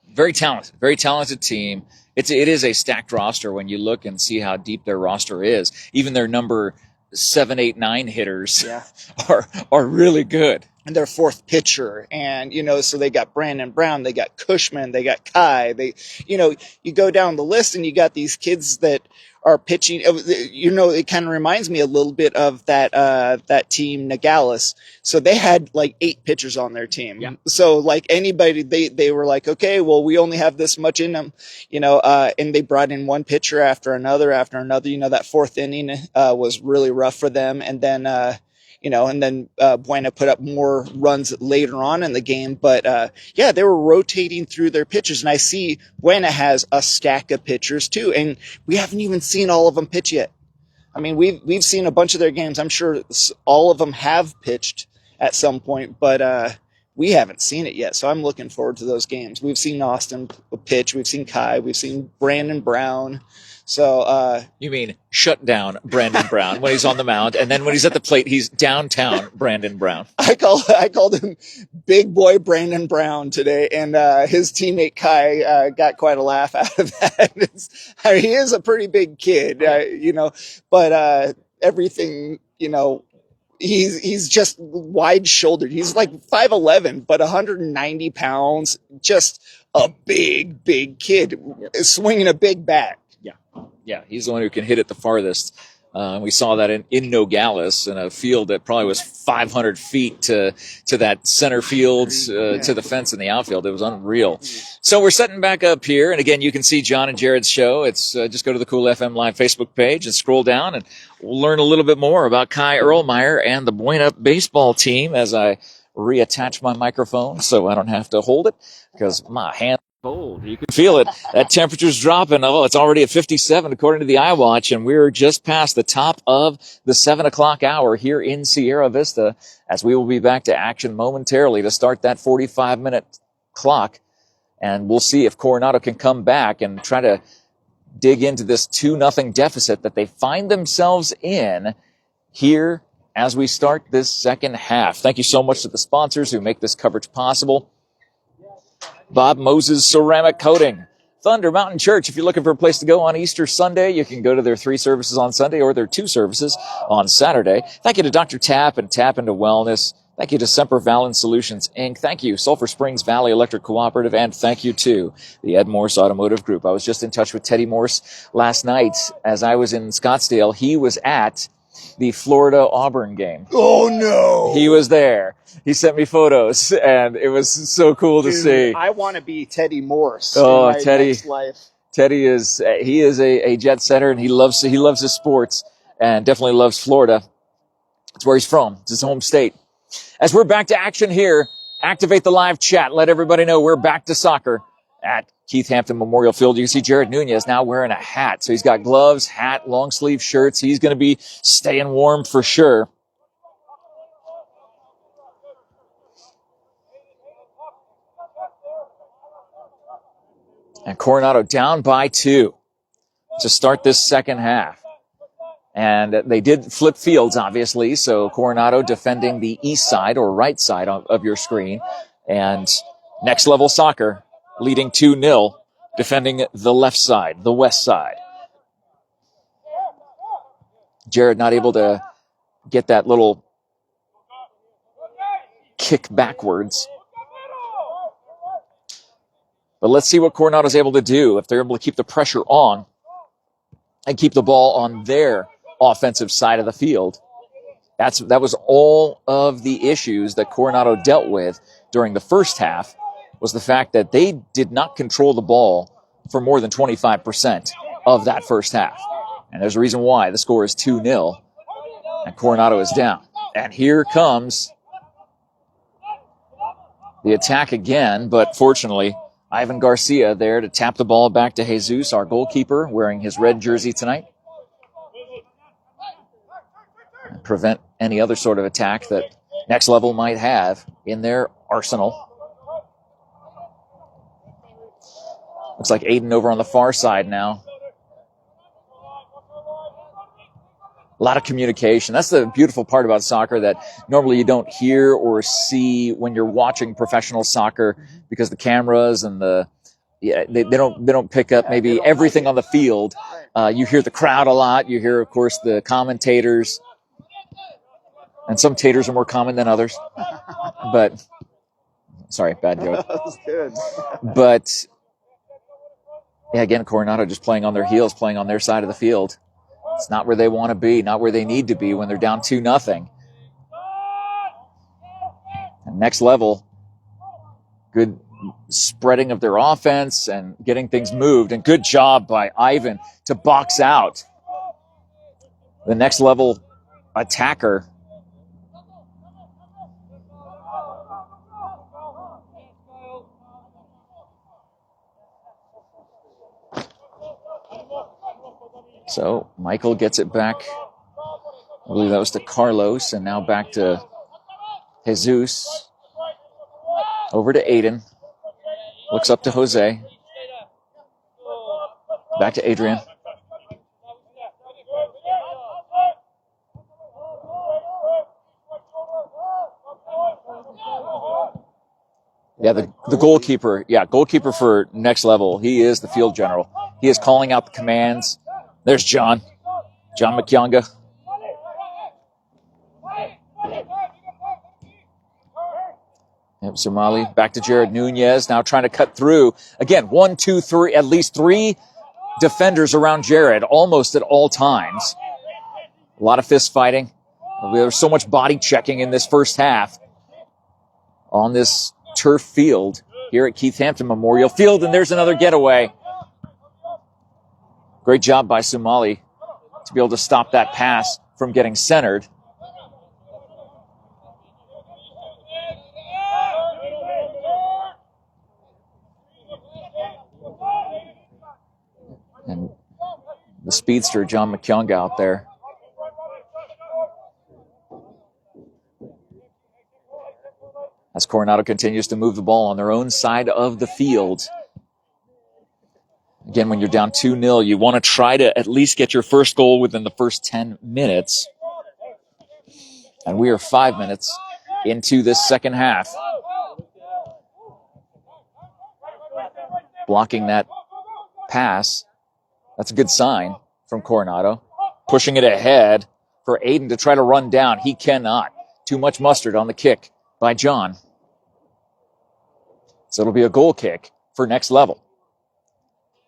Very talented team. It is a stacked roster when you look and see how deep their roster is. Even their number 7, 8, 9 hitters are really good. their fourth pitcher. And, so they got Brandon Brown, they got Cushman, they got Kai. You go down the list and you got these kids that are pitching. It kind of reminds me a little bit of that team Nogales. So they had like 8 pitchers on their team. Yeah. So like anybody, they were like, okay, well, we only have this much in them, and they brought in one pitcher after another. That fourth inning was really rough for them. And then, Buena put up more runs later on in the game. But, they were rotating through their pitchers. And I see Buena has a stack of pitchers, too. And we haven't even seen all of them pitch yet. I mean, we've seen a bunch of their games. I'm sure all of them have pitched at some point. But we haven't seen it yet. So I'm looking forward to those games. We've seen Austin pitch. We've seen Kai. We've seen Brandon Brown. So, you mean shut down Brandon Brown when he's on the mound, and then when he's at the plate, he's downtown Brandon Brown. I called him Big Boy Brandon Brown today, and his teammate Kai got quite a laugh out of that. He is a pretty big kid, but everything, he's just wide shouldered. He's like 5'11", but 190 pounds, just a big kid swinging a big bat. Yeah, he's the one who can hit it the farthest. We saw that in Nogales in a field that probably was 500 feet to that center field, to the fence in the outfield. It was unreal. So we're setting back up here. And again, you can see John and Jared's show. It's just go to the Cool FM Live Facebook page and scroll down, and we'll learn a little bit more about Kai Erlmeyer and the Buena baseball team as I reattach my microphone so I don't have to hold it because my hand. Cold. You can feel it. That temperature's dropping. Oh, it's already at 57 according to the iWatch, and we're just past the top of the 7 o'clock hour here in Sierra Vista as we will be back to action momentarily to start that 45-minute clock. And we'll see if Coronado can come back and try to dig into this 2-0 deficit that they find themselves in here as we start this second half. Thank you so much to the sponsors who make this coverage possible. Bob Moses Ceramic Coating. Thunder Mountain Church. If you're looking for a place to go on Easter Sunday, you can go to their 3 services on Sunday or their 2 services on Saturday. Thank you to Dr. Tapp and Tap into Wellness. Thank you to Semper Valens Solutions, Inc. Thank you, Sulphur Springs Valley Electric Cooperative. And thank you to the Ed Morse Automotive Group. I was just in touch with Teddy Morse last night as I was in Scottsdale. He was at the Florida-Auburn game. Oh, no. He was there. He sent me photos, and it was so cool to see. I want to be Teddy Morse. Oh, in my Teddy! Next life. Teddy is a jet setter, and he loves his sports, and definitely loves Florida. It's where he's from. It's his home state. As we're back to action here, activate the live chat. Let everybody know we're back to soccer at Keith Hampton Memorial Field. You can see Jared Nunez now wearing a hat. So he's got gloves, hat, long sleeve shirts. He's going to be staying warm for sure. And Coronado down by 2 to start this second half. And they did flip fields, obviously. So Coronado defending the east side or right side of your screen. And Next Level Soccer leading 2-0, defending the left side, the west side. Jared not able to get that little kick backwards. But let's see what Coronado's able to do if they're able to keep the pressure on and keep the ball on their offensive side of the field. That was all of the issues that Coronado dealt with during the first half, was the fact that they did not control the ball for more than 25% of that first half. And there's a reason why. The score is 2-0, and Coronado is down. And here comes the attack again, but fortunately, Ivan Garcia there to tap the ball back to Jesus, our goalkeeper, wearing his red jersey tonight. And prevent any other sort of attack that Next Level might have in their arsenal. Looks like Aiden over on the far side now. A lot of communication. That's the beautiful part about soccer that normally you don't hear or see when you're watching professional soccer, because the cameras and they don't pick up maybe everything on the field. You hear the crowd a lot. You hear, of course, the commentators. And some taters are more common than others. But, sorry, bad joke. That was good. But, yeah, again, Coronado just playing on their heels, playing on their side of the field. It's not where they want to be, not where they need to be when they're down 2-0. And next level, good spreading of their offense and getting things moved. And good job by Ivan to box out the next level attacker. So Michael gets it back. I believe that was to Carlos, and now back to Jesus. Over to Aiden. Looks up to Jose. Back to Adrian. Yeah, the goalkeeper. Yeah, goalkeeper for next level. He is the field general. He is calling out the commands. There's John McKyonga. Yep, Somali. Back to Jared Nunez. Now trying to cut through. Again, 1, 2, 3, at least 3 defenders around Jared almost at all times. A lot of fist fighting. There was so much body checking in this first half on this turf field here at Keith Hampton Memorial Field. And there's another getaway. Great job by Somali to be able to stop that pass from getting centered. And the speedster, John McKyonga, out there. As Coronado continues to move the ball on their own side of the field. Again, when you're down 2-0, you want to try to at least get your first goal within the first 10 minutes. And we are 5 minutes into this second half. Blocking that pass. That's a good sign from Coronado. Pushing it ahead for Aiden to try to run down. He cannot. Too much mustard on the kick by John. So it'll be a goal kick for next level.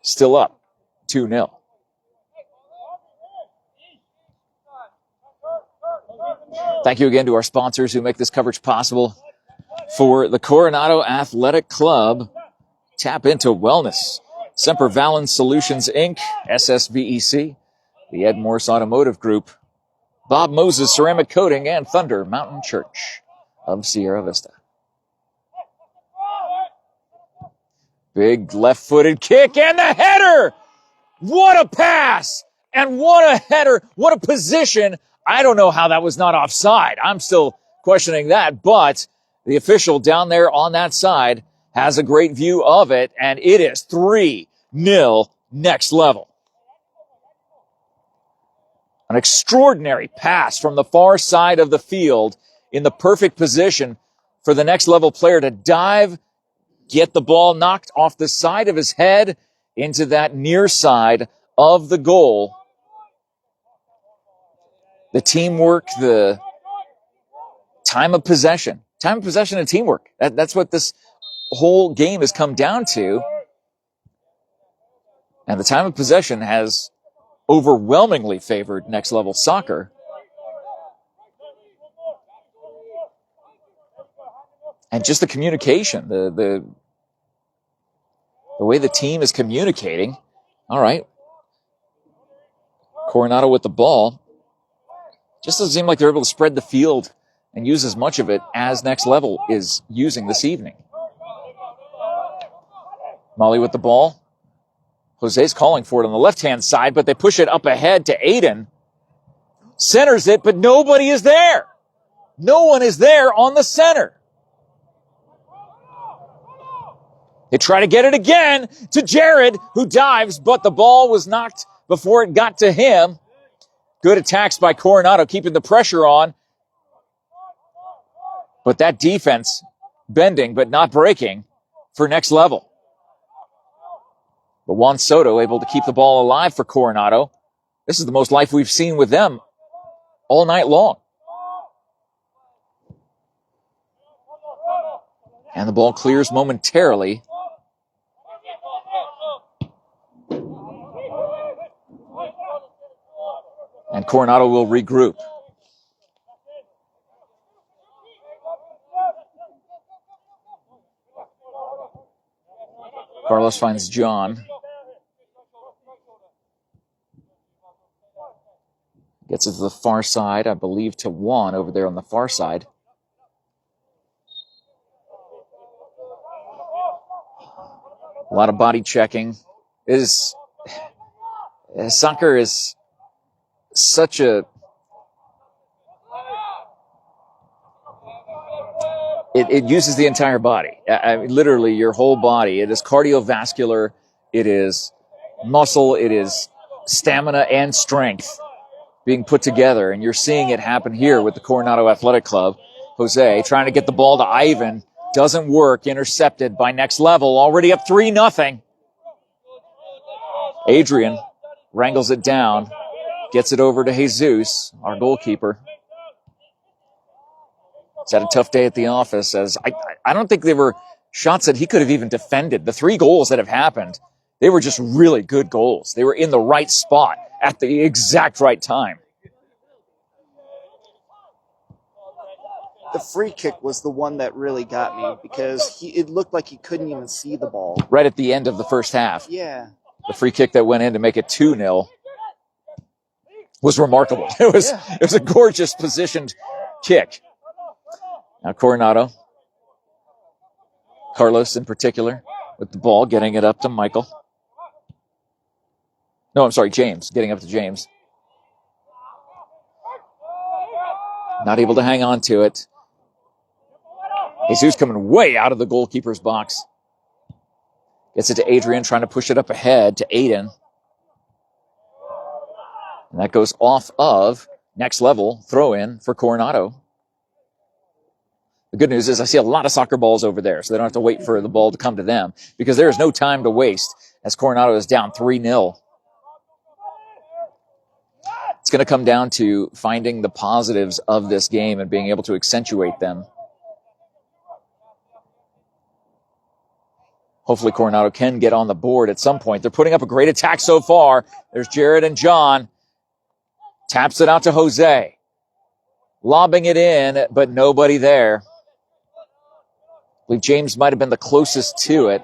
Still up 2-0. Thank you again to our sponsors who make this coverage possible. For the Coronado Athletic Club, tap into wellness. Semper Valens Solutions, Inc., SSVEC, the Ed Morse Automotive Group, Bob Moses Ceramic Coating, and Thunder Mountain Church of Sierra Vista. Big left-footed kick and the header! What a pass! And what a header! What a position! I don't know how that was not offside. I'm still questioning that, but the official down there on that side has a great view of it, and it is 3-0 next level. An extraordinary pass from the far side of the field in the perfect position for the next level player to dive, get the ball knocked off the side of his head into that near side of the goal. The teamwork, the time of possession and teamwork. That's what this whole game has come down to. And the time of possession has overwhelmingly favored next level soccer. And just the communication, the way the team is communicating. All right. Coronado with the ball. Just doesn't seem like they're able to spread the field and use as much of it as next level is using this evening. Molly with the ball. Jose's calling for it on the left-hand side, but they push it up ahead to Aiden. Centers it, but nobody is there. No one is there on the center. They try to get it again to Jared, who dives, but the ball was knocked before it got to him. Good attacks by Coronado, keeping the pressure on. But that defense bending but not breaking for next level. But Juan Soto able to keep the ball alive for Coronado. This is the most life we've seen with them all night long. And the ball clears momentarily. And Coronado will regroup. Carlos finds John. Gets it to the far side, I believe, to Juan over there on the far side. A lot of body checking. Soccer is such a... It uses the entire body. Literally, your whole body. It is cardiovascular. It is muscle. It is stamina and strength being put together. And you're seeing it happen here with the Coronado Athletic Club. Jose trying to get the ball to Ivan. Doesn't work. Intercepted by Next Level. Already up 3-0. Adrian wrangles it down. Gets it over to Jesus, our goalkeeper. He's had a tough day at the office, as I don't think they were shots that he could have even defended. The 3 goals that have happened, they were just really good goals. They were in the right spot at the exact right time. The free kick was the one that really got me, because it looked like he couldn't even see the ball. Right at the end of the first half. Yeah. The free kick that went in to make it 2-0 was remarkable. It was a gorgeous positioned kick. Now Coronado, Carlos in particular, with the ball, getting it up to Michael. No, I'm sorry, James, getting up to James. Not able to hang on to it. Jesus coming way out of the goalkeeper's box. Gets it to Adrian, trying to push it up ahead to Aiden. And that goes off of Next Level, throw in for Coronado. The good news is I see a lot of soccer balls over there, so they don't have to wait for the ball to come to them, because there is no time to waste as Coronado is down 3-0. It's going to come down to finding the positives of this game and being able to accentuate them. Hopefully Coronado can get on the board at some point. They're putting up a great attack so far. There's Jared and John. Taps it out to Jose. Lobbing it in, but nobody there. I believe James might have been the closest to it.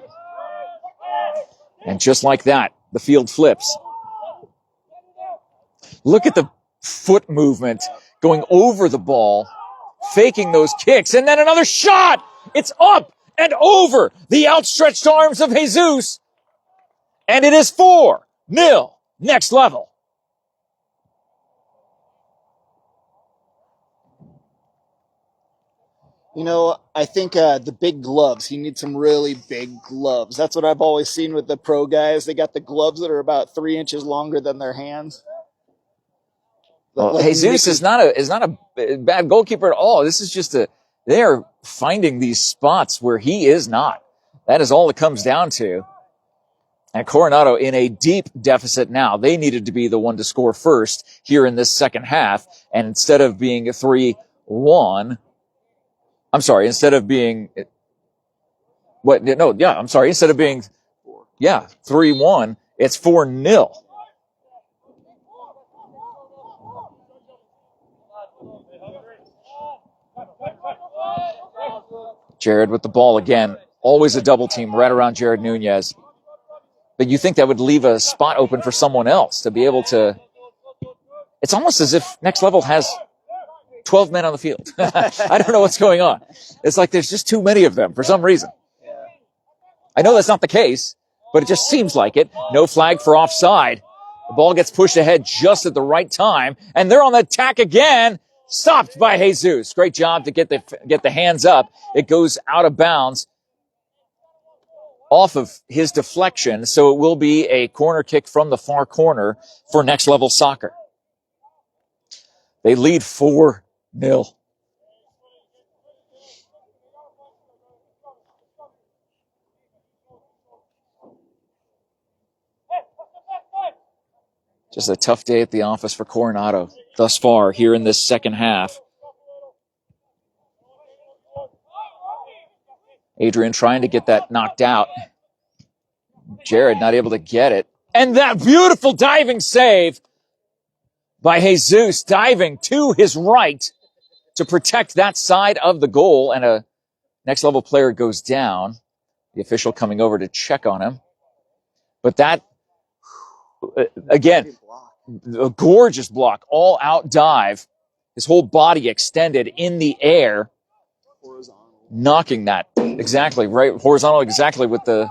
And just like that, the field flips. Look at the foot movement going over the ball, faking those kicks, and then another shot! It's up and over the outstretched arms of Jesus. And it is 4-0, Next Level. You know, I think the big gloves, he needs some really big gloves. That's what I've always seen with the pro guys. They got the gloves that are about 3 inches longer than their hands. Well, like Jesus is not a bad goalkeeper at all. This is just they are finding these spots where he is not. That is all it comes down to. And Coronado in a deep deficit now. They needed to be the one to score first here in this second half. And instead of being 3-1, instead of being 3-1, it's 4-0. Jared with the ball again. Always a double team right around Jared Nunez. But you think that would leave a spot open for someone else to be able to... It's almost as if Next Level has 12 men on the field. I don't know what's going on. It's like there's just too many of them for some reason. I know that's not the case, but it just seems like it. No flag for offside. The ball gets pushed ahead just at the right time, and they're on the attack again. Stopped by Jesus. Great job to get the hands up. It goes out of bounds off of his deflection, so it will be a corner kick from the far corner for Next Level Soccer. They lead 4-0. Just a tough day at the office for Coronado thus far here in this second half. Adrian trying to get that knocked out. Jared not able to get it. And that beautiful diving save by Jesus, diving to his right to protect that side of the goal. And a next level player goes down. The official coming over to check on him. But that, again, a gorgeous block, all out dive. His whole body extended in the air, knocking that exactly right, horizontal exactly with the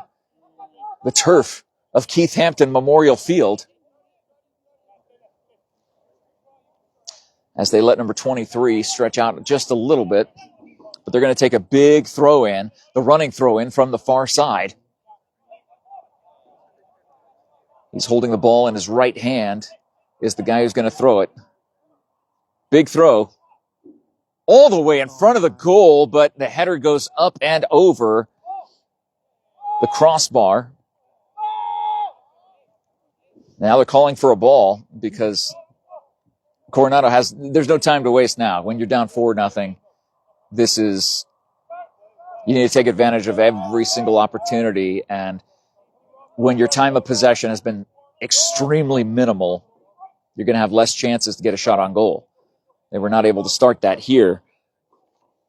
turf of Keith Hampton Memorial Field. As they let number 23 stretch out just a little bit. But they're going to take a big throw in, the running throw in from the far side. He's holding the ball in his right hand, is the guy who's going to throw it. Big throw. All the way in front of the goal, but the header goes up and over the crossbar. Now they're calling for a ball because Coronado there's no time to waste now. When you're down 4-0, you need to take advantage of every single opportunity. And when your time of possession has been extremely minimal, you're going to have less chances to get a shot on goal. They were not able to start that here.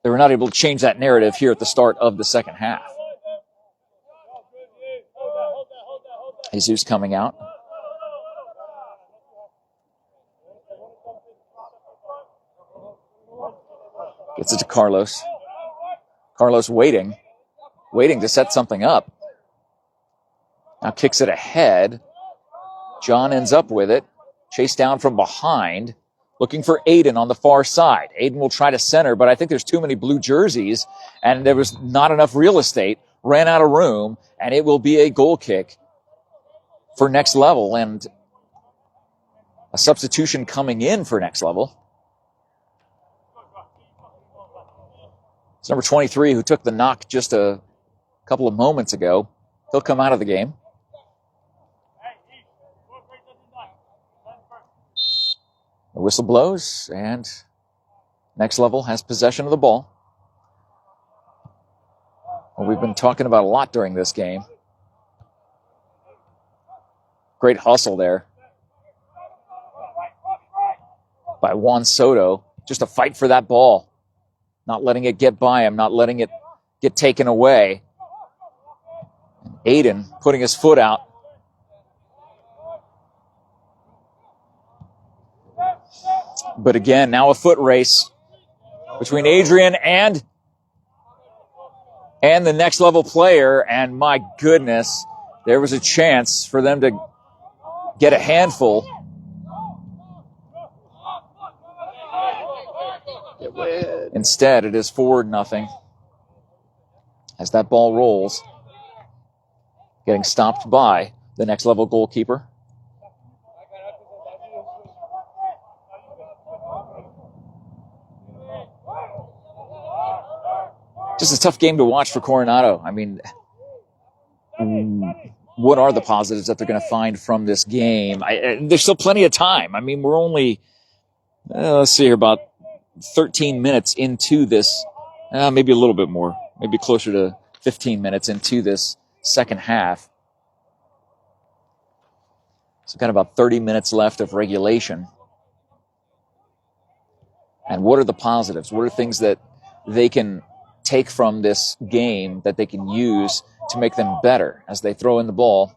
They were not able to change that narrative here at the start of the second half. Jesus coming out. Gets it to Carlos. Carlos waiting to set something up. Now kicks it ahead. John ends up with it. Chased down from behind. Looking for Aiden on the far side. Aiden will try to center, but I think there's too many blue jerseys, and there was not enough real estate. Ran out of room, and it will be a goal kick for Next Level, and a substitution coming in for Next Level. It's number 23 who took the knock just a couple of moments ago. He'll come out of the game. The whistle blows, and Next Level has possession of the ball. Well, we've been talking about a lot during this game. Great hustle there by Juan Soto. Just a fight for that ball. Not letting it get by him, not letting it get taken away. Aiden putting his foot out. But again, now a foot race between Adrian and the Next Level player. And my goodness, there was a chance for them to get a handful. Instead, it is 4-0 as that ball rolls. Getting stopped by the Next Level goalkeeper. Just a tough game to watch for Coronado. I mean, what are the positives that they're going to find from this game? There's still plenty of time. I mean, we're only, let's see here, about 13 minutes into this, maybe a little bit more, maybe closer to 15 minutes into this second half. So we've got about 30 minutes left of regulation. And what are the positives? What are things that they can take from this game that they can use to make them better as they throw in the ball?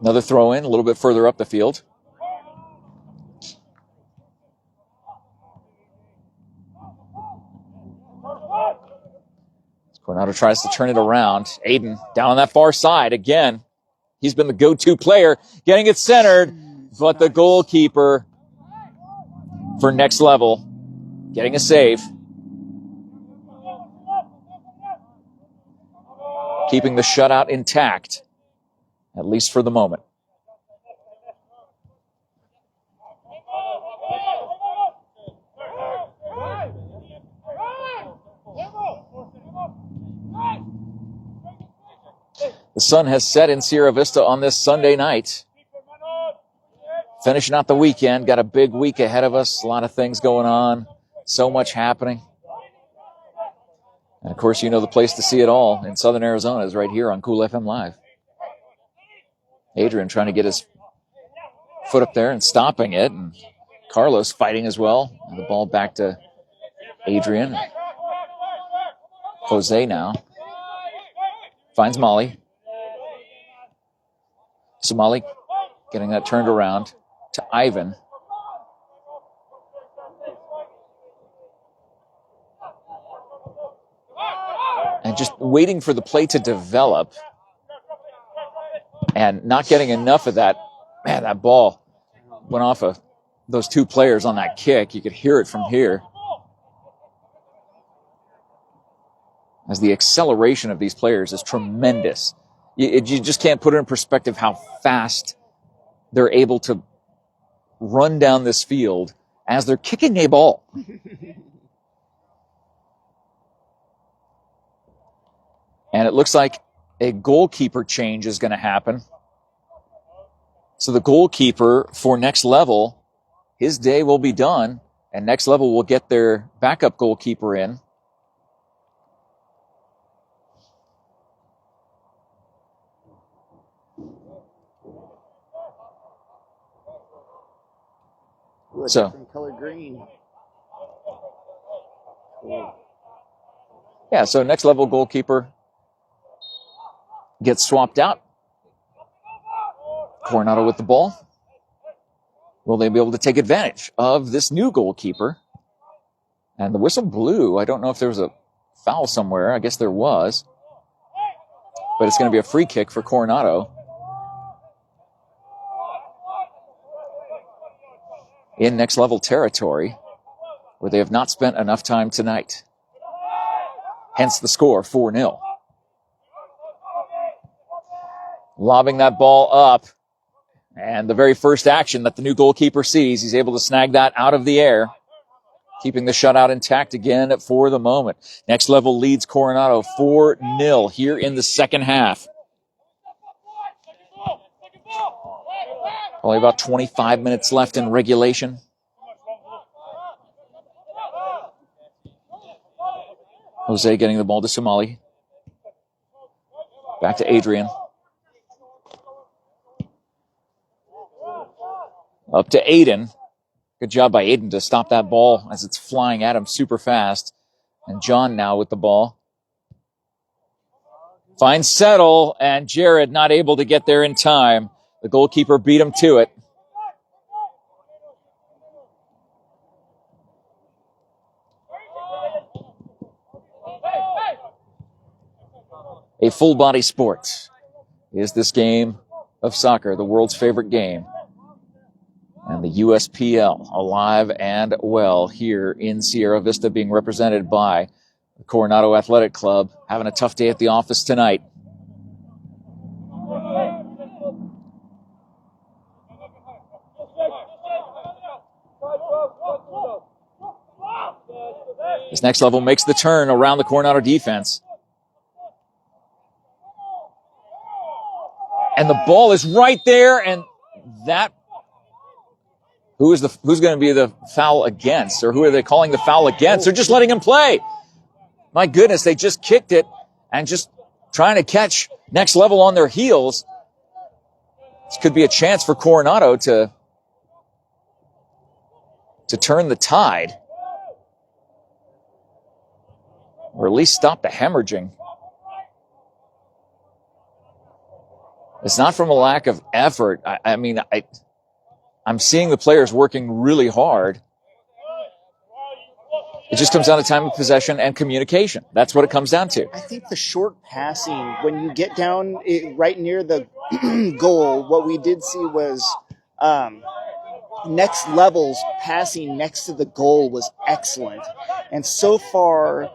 Another throw in a little bit further up the field. Coronado tries to turn it around. Aiden down on that far side again. He's been the go-to player, getting it centered, but the goalkeeper for Next Level getting a save. Keeping the shutout intact, at least for the moment. The sun has set in Sierra Vista on this Sunday night. Finishing out the weekend. Got a big week ahead of us. A lot of things going on. So much happening. And, of course, you know the place to see it all in Southern Arizona is right here on Cool FM Live. Adrian trying to get his foot up there and stopping it. And Carlos fighting as well. And the ball back to Adrian. Jose now finds Molly. Somali getting that turned around to Ivan. And just waiting for the play to develop and not getting enough of that. Man, that ball went off of those two players on that kick. You could hear it from here. As the acceleration of these players is tremendous. You just can't put it in perspective how fast they're able to run down this field as they're kicking a ball. And it looks like a goalkeeper change is going to happen. So the goalkeeper for Next Level, his day will be done, and Next Level will get their backup goalkeeper in. Ooh, so different color green. Cool. Yeah, so Next Level goalkeeper gets swapped out. Coronado with the ball. Will they be able to take advantage of this new goalkeeper? And the whistle blew. I don't know if there was a foul somewhere. I guess there was. But it's going to be a free kick for Coronado. In Next Level territory, where they have not spent enough time tonight. Hence the score, 4-0. Lobbing that ball up. And the very first action that the new goalkeeper sees, he's able to snag that out of the air. Keeping the shutout intact again for the moment. Next Level leads Coronado 4-0 here in the second half. Probably about 25 minutes left in regulation. Jose getting the ball to Somali. Back to Adrian. Up to Aiden. Good job by Aiden to stop that ball as it's flying at him super fast. And John now with the ball. Finds Settle, and Jared not able to get there in time. The goalkeeper beat him to it. A full-body sport is this game of soccer, the world's favorite game. And the USPL alive and well here in Sierra Vista, being represented by the Coronado Athletic Club, having a tough day at the office tonight. This Next Level makes the turn around the Coronado defense. And the ball is right there, and that... Who's going to be the foul against? Or who are they calling the foul against? They're just letting him play. My goodness, they just kicked it and just trying to catch Next Level on their heels. This could be a chance for Coronado to turn the tide. Or at least stop the hemorrhaging. It's not from a lack of effort. I'm seeing the players working really hard. It just comes down to time of possession and communication. That's what it comes down to. I think the short passing, when you get down right near the goal, what we did see was Next Level's passing next to the goal was excellent. And so far,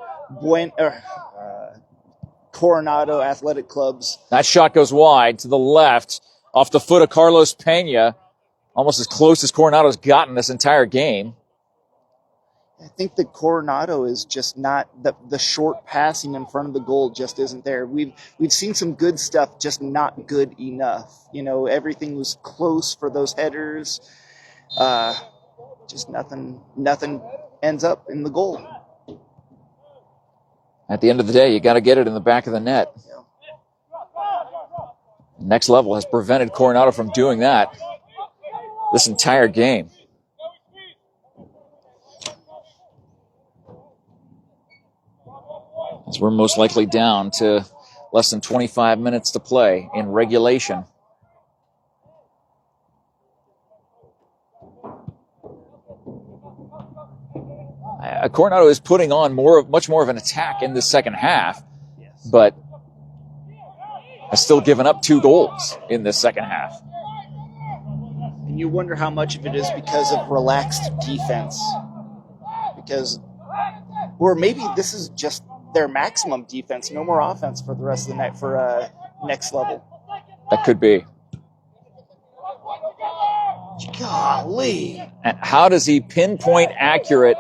Coronado Athletic Club's... That shot goes wide to the left, off the foot of Carlos Pena. Almost as close as Coronado's gotten this entire game. I think that Coronado is just not the short passing in front of the goal just isn't there. We've seen some good stuff, just not good enough. You know, everything was close for those headers. Just nothing ends up in the goal. At the end of the day, you got to get it in the back of the net. Yeah. Next Level has prevented Coronado from doing that this entire game. As we're most likely down to less than 25 minutes to play in regulation. Coronado is putting on much more of an attack in the second half, but has still given up 2 goals in this second half. And you wonder how much of it is because of relaxed defense. Or maybe this is just their maximum defense, no more offense for the rest of the night for Next Level. That could be. Golly. And how does he pinpoint accurate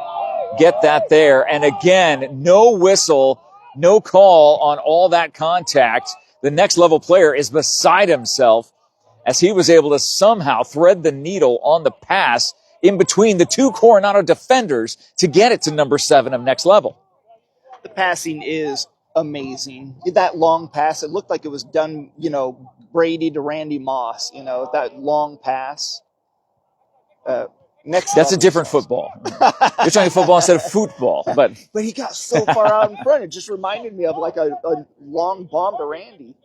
get that there? And again, no whistle, no call on all that contact. The Next Level player is beside himself as he was able to somehow thread the needle on the pass in between the 2 Coronado defenders to get it to number 7 of Next Level. The passing is amazing. That long pass, it looked like it was done, Brady to Randy Moss, that long pass. That's a different football. You're talking football instead of football. But he got so far out in front, it just reminded me of like a long bomb to Randy.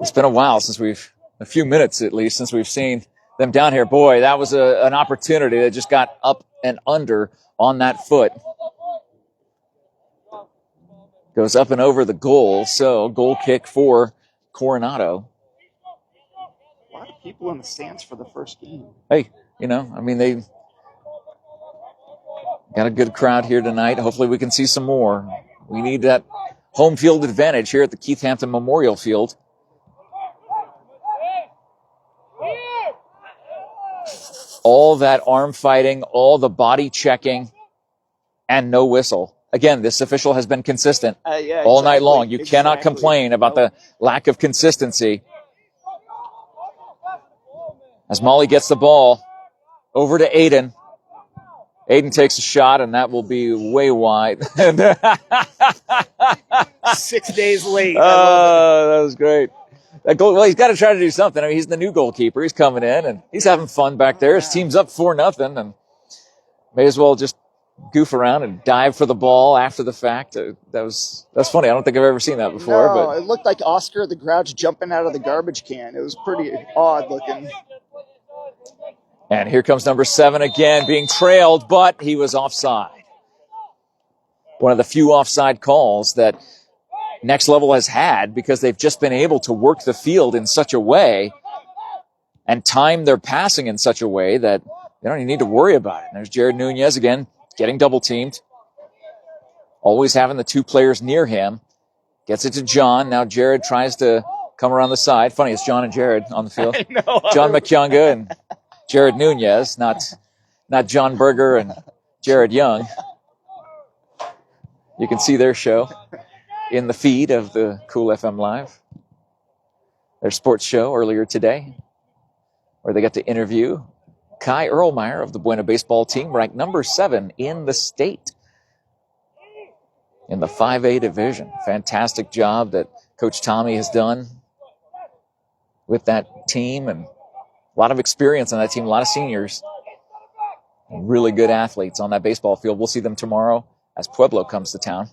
It's been a while a few minutes at least, since we've seen them down here. Boy, that was an opportunity that just got up and under on that foot. Goes up and over the goal, so goal kick for Coronado. A lot of people in the stands for the first game. Hey, they got a good crowd here tonight. Hopefully we can see some more. We need that home field advantage here at the Keith Hampton Memorial Field. All that arm fighting, all the body checking, and no whistle. Again, this official has been consistent all night long. You cannot complain about the lack of consistency. As Molly gets the ball over to Aiden. Aiden takes a shot, and that will be way wide. 6 days late. That was great. Well, he's got to try to do something. I mean, he's the new goalkeeper. He's coming in, and he's having fun back there. His team's up 4-0, and may as well just goof around and dive for the ball after the fact. That's funny. I don't think I've ever seen that before. No, but it looked like Oscar the Grouch jumping out of the garbage can. It was pretty odd looking. And here comes number 7 again, being trailed, but he was offside. One of the few offside calls that Next Level has had, because they've just been able to work the field in such a way and time their passing in such a way that they don't even need to worry about it. And there's Jared Nunez again, getting double teamed. Always having the 2 players near him. Gets it to John. Now Jared tries to come around the side. Funny, it's John and Jared on the field. John McKyunga and Jared Nunez, not John Berger and Jared Young. You can see their show in the feed of the Cool FM Live. Their sports show earlier today, where they got to interview Kai Erlmeyer of the Buena baseball team, ranked number 7 in the state in the 5A division. Fantastic job that Coach Tommy has done with that team, and a lot of experience on that team, a lot of seniors. Really good athletes on that baseball field. We'll see them tomorrow as Pueblo comes to town.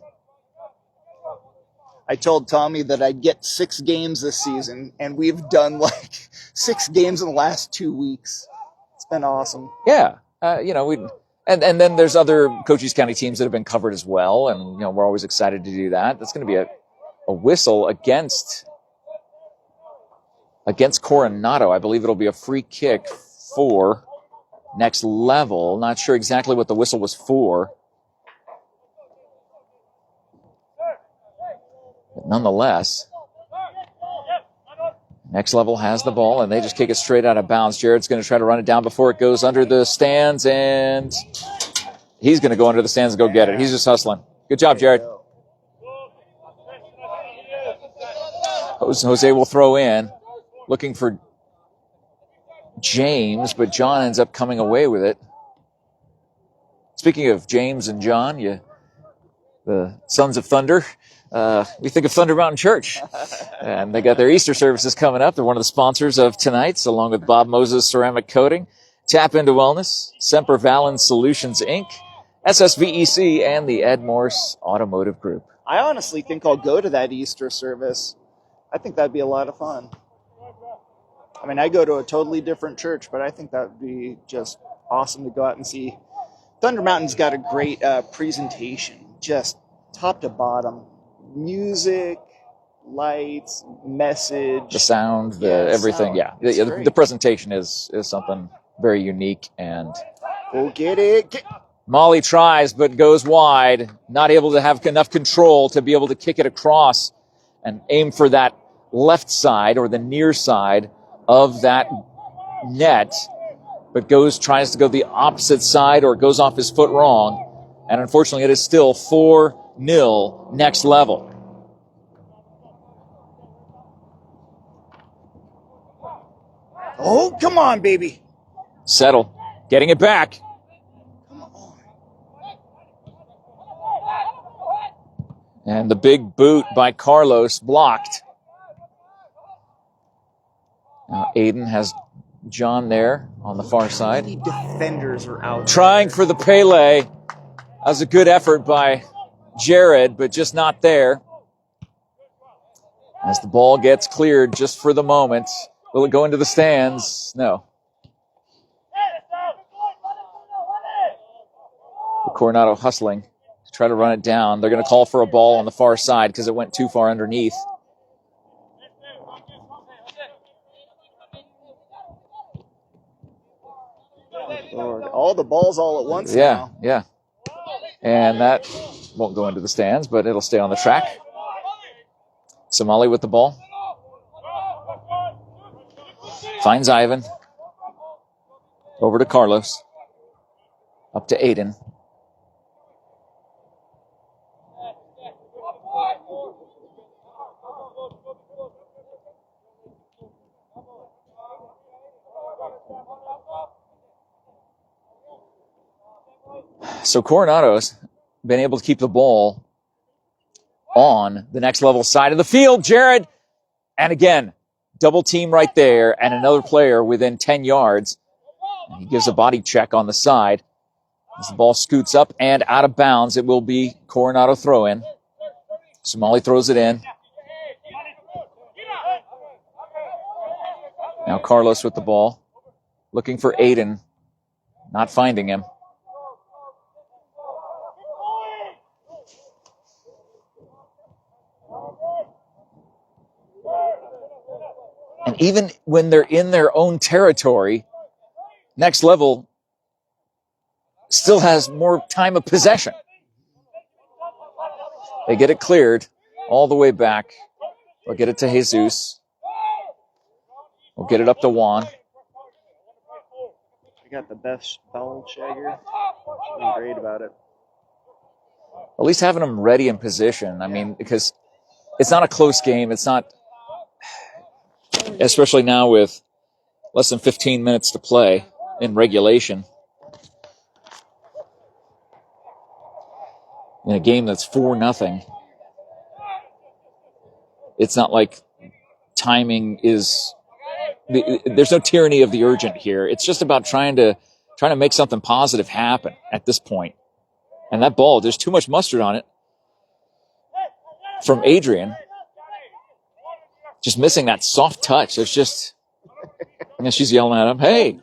I told Tommy that I'd get 6 games this season, and we've done like 6 games in the last 2 weeks. It's been awesome. Yeah. And then there's other Cochise County teams that have been covered as well, and we're always excited to do that. That's going to be a whistle against Coronado. I believe it'll be a free kick for Next Level. Not sure exactly what the whistle was for. But nonetheless, Next Level has the ball, and they just kick it straight out of bounds. Jared's going to try to run it down before it goes under the stands, and he's going to go under the stands and go get it. He's just hustling. Good job, Jared. Jose will throw in, looking for James, but John ends up coming away with it. Speaking of James and John, the Sons of Thunder, we think of Thunder Mountain Church. And they got their Easter services coming up. They're one of the sponsors of tonight's, along with Bob Moses Ceramic Coating, Tap Into Wellness, Semper Valens Solutions, Inc., SSVEC, and the Ed Morse Automotive Group. I honestly think I'll go to that Easter service. I think that'd be a lot of fun. I mean, I go to a totally different church, but I think that would be just awesome to go out and see. Thunder Mountain's got a great presentation, just top to bottom. Music, lights, message. The sound, everything, sound. yeah. The presentation is something very unique. And go get it. Molly tries, but goes wide, not able to have enough control to be able to kick it across and aim for that left side or the near side of that net, but tries to go the opposite side or goes off his foot wrong. And unfortunately, it is still 4-0 next level. Oh, come on, baby. Settle. Getting it back. Come on. And the big boot by Carlos blocked. Now Aiden has John there on the far side. Many defenders are out trying for the Pele. That was a good effort by Jared, but just not there. As the ball gets cleared just for the moment. Will it go into the stands? No. Coronado hustling to try to run it down. They're going to call for a ball on the far side because it went too far underneath. Lord, all the balls all at once now. Yeah. And that won't go into the stands, but it'll stay on the track. Somali with the ball. Finds Ivan. Over to Carlos. Up to Aiden. So Coronado's been able to keep the ball on the next level side of the field. Jared, and again, double team right there, and another player within 10 yards. And he gives a body check on the side. As the ball scoots up and out of bounds, it will be Coronado throw-in. Somali throws it in. Now Carlos with the ball, looking for Aiden, not finding him. And even when they're in their own territory, next level still has more time of possession. They get it cleared all the way back. They'll get it to Jesus. We'll get it up to Juan. I got the best ball shagger. I'm great about it. At least having them ready in position. I mean, because it's not a close game. It's not, especially now with less than 15 minutes to play in regulation. In a game that's 4-0. It's not like timing is, there's no tyranny of the urgent here. It's just about trying to make something positive happen at this point. And that ball, there's too much mustard on it from Adrian. Just missing that soft touch. There's just, she's yelling at him, hey.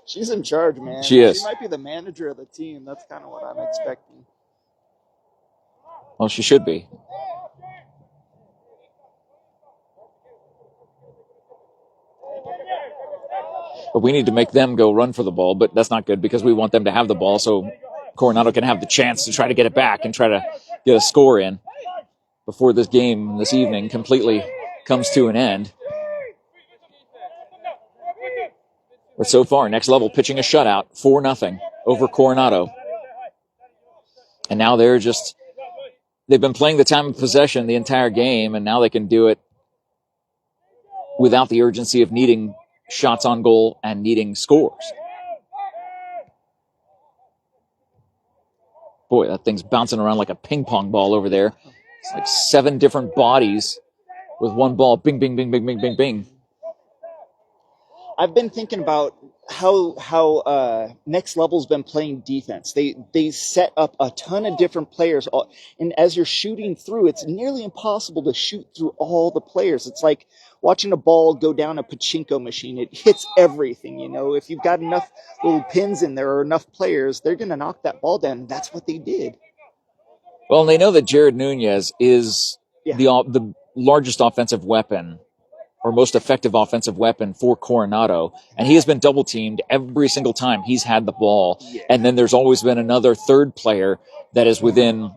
She's in charge, man. She is. She might be the manager of the team. That's kind of what I'm expecting. Well, she should be. But we need to make them go run for the ball, but that's not good because we want them to have the ball so Coronado can have the chance to try to get it back and try to get a score in before this game this evening completely comes to an end. But so far, next level pitching a shutout, 4-0 over Coronado. And now they've been playing the time of possession the entire game, and now they can do it without the urgency of needing shots on goal and needing scores. Boy, that thing's bouncing around like a ping pong ball over there. It's like 7 different bodies with one ball. Bing, bing, bing, bing, bing, bing, bing. I've been thinking about how Next Level's been playing defense. They set up a ton of different players, and as you're shooting through, it's nearly impossible to shoot through all the players. It's like watching a ball go down a pachinko machine. It hits everything, you know. If you've got enough little pins in there or enough players, they're going to knock that ball down, and that's what they did. Well, and they know that Jared Nunez is the largest offensive weapon or most effective offensive weapon for Coronado. And he has been double teamed every single time he's had the ball. Yeah. And then there's always been another third player that is within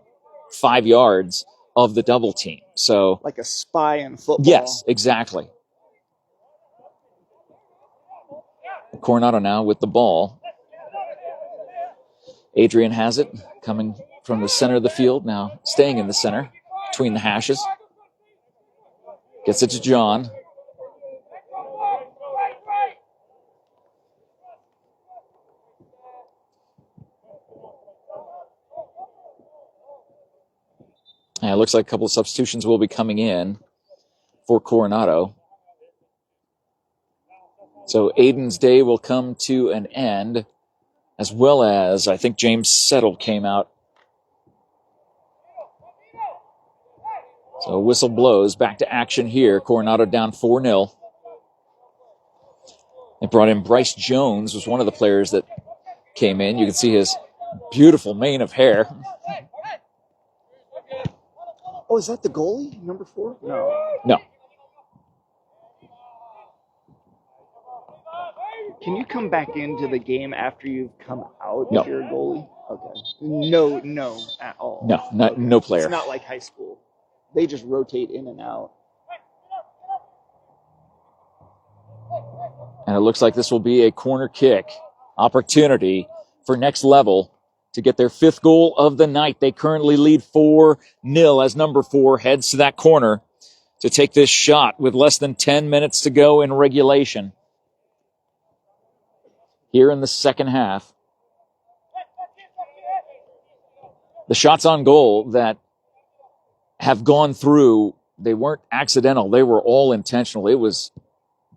5 yards of the double team. So like a spy in football. Yes, exactly. Coronado now with the ball. Adrian has it, coming from the center of the field, now staying in the center between the hashes. Gets it to John. And it looks like a couple of substitutions will be coming in for Coronado. So Aiden's day will come to an end, as well as I think James Settle came out. So whistle blows, back to action here. Coronado down 4-0. They brought in Bryce Jones, was one of the players that came in. You can see his beautiful mane of hair. Oh, is that the goalie, number 4? No. Can you come back into the game after you've come out No. if you're a goalie? Okay. No, at all. No, okay. No player. It's not like high school. They just rotate in and out. And it looks like this will be a corner kick opportunity for Next Level to get their 5th goal of the night. They currently lead 4-0 as number 4 heads to that corner to take this shot with less than 10 minutes to go in regulation here in the second half. The shots on goal that have gone through, they weren't accidental. They were all intentional. It was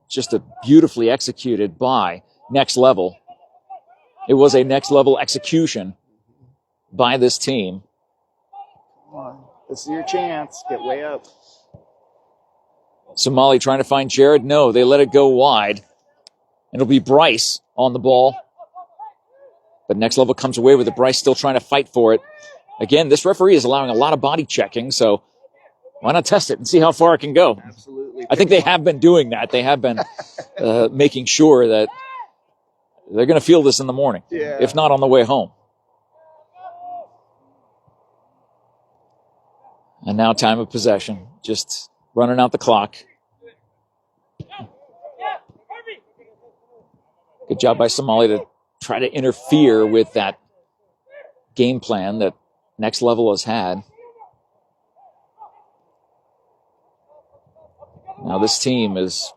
just a beautifully executed by Next Level. It was a Next Level execution by this team. Come on. This is your chance. Get way up. Somali trying to find Jared. No, they let it go wide. It'll be Bryce on the ball. But Next Level comes away with it. Bryce still trying to fight for it. Again, this referee is allowing a lot of body checking, so why not test it and see how far it can go? Absolutely. I think they have been doing that. They have been making sure that they're going to feel this in the morning, if not on the way home. And now time of possession, just running out the clock. Good job by Somali to try to interfere with that game plan that Next Level has had. Now this team is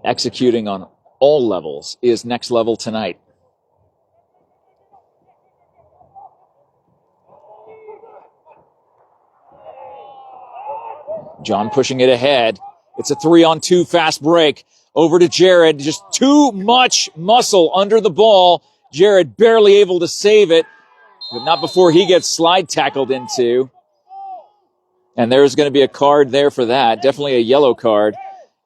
executing on all levels, is Next Level tonight. John pushing it ahead. It's a 3-on-2 fast break. Over to Jared. Just too much muscle under the ball. Jared barely able to save it, but not before he gets slide tackled into. And there's going to be a card there for that. Definitely a yellow card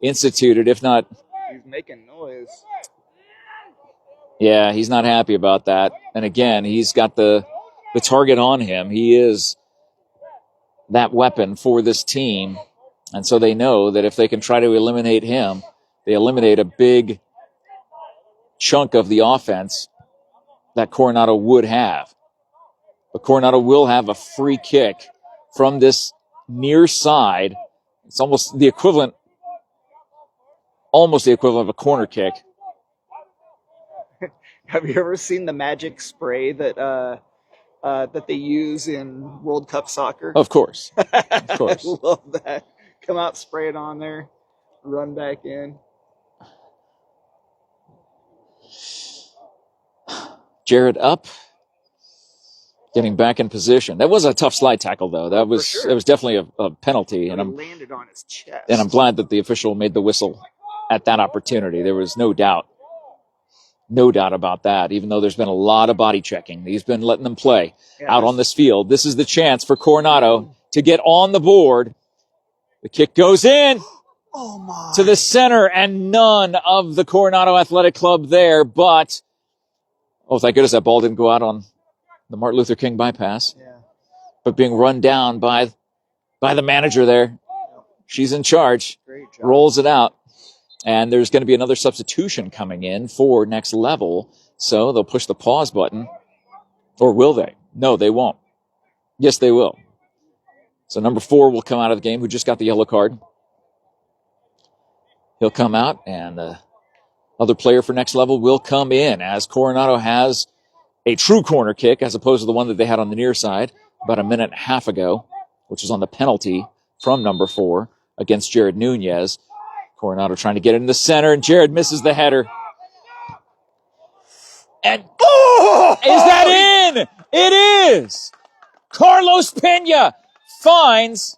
instituted, if not. He's making noise. Yeah, he's not happy about that. And again, he's got the target on him. He is that weapon for this team. And so they know that if they can try to eliminate him, they eliminate a big chunk of the offense that Coronado would have. But Coronado will have a free kick from this near side. It's almost the equivalent of a corner kick. Have you ever seen the magic spray that they use in World Cup soccer? Of course. Of course. I love that. come out, spray it on there, run back in. Jared up, getting back in position. That was a tough slide tackle, though. That was sure. It was definitely a penalty, and He landed on his chest. And I'm glad that the official made the whistle at that opportunity. There was no doubt about that, even though there's been a lot of body checking. He's been letting them play out on this field. This is the chance for Coronado to get on the board. The kick goes in to the center, and none of the Coronado Athletic Club there, but, oh, thank goodness that ball didn't go out on the Martin Luther King bypass. Yeah. But being run down by the manager there. She's in charge, Great job. Rolls it out. And there's going to be another substitution coming in for next level. So they'll push the pause button. Or will they? No, they won't. Yes, they will. So number 4 will come out of the game, who just got the yellow card. He'll come out, and the other player for next level will come in, as Coronado has a true corner kick as opposed to the one that they had on the near side about a minute and a half ago, which was on the penalty from number 4 against Jared Nunez. Coronado trying to get it in the center, and Jared misses the header. And is that in? It is! Carlos Pena finds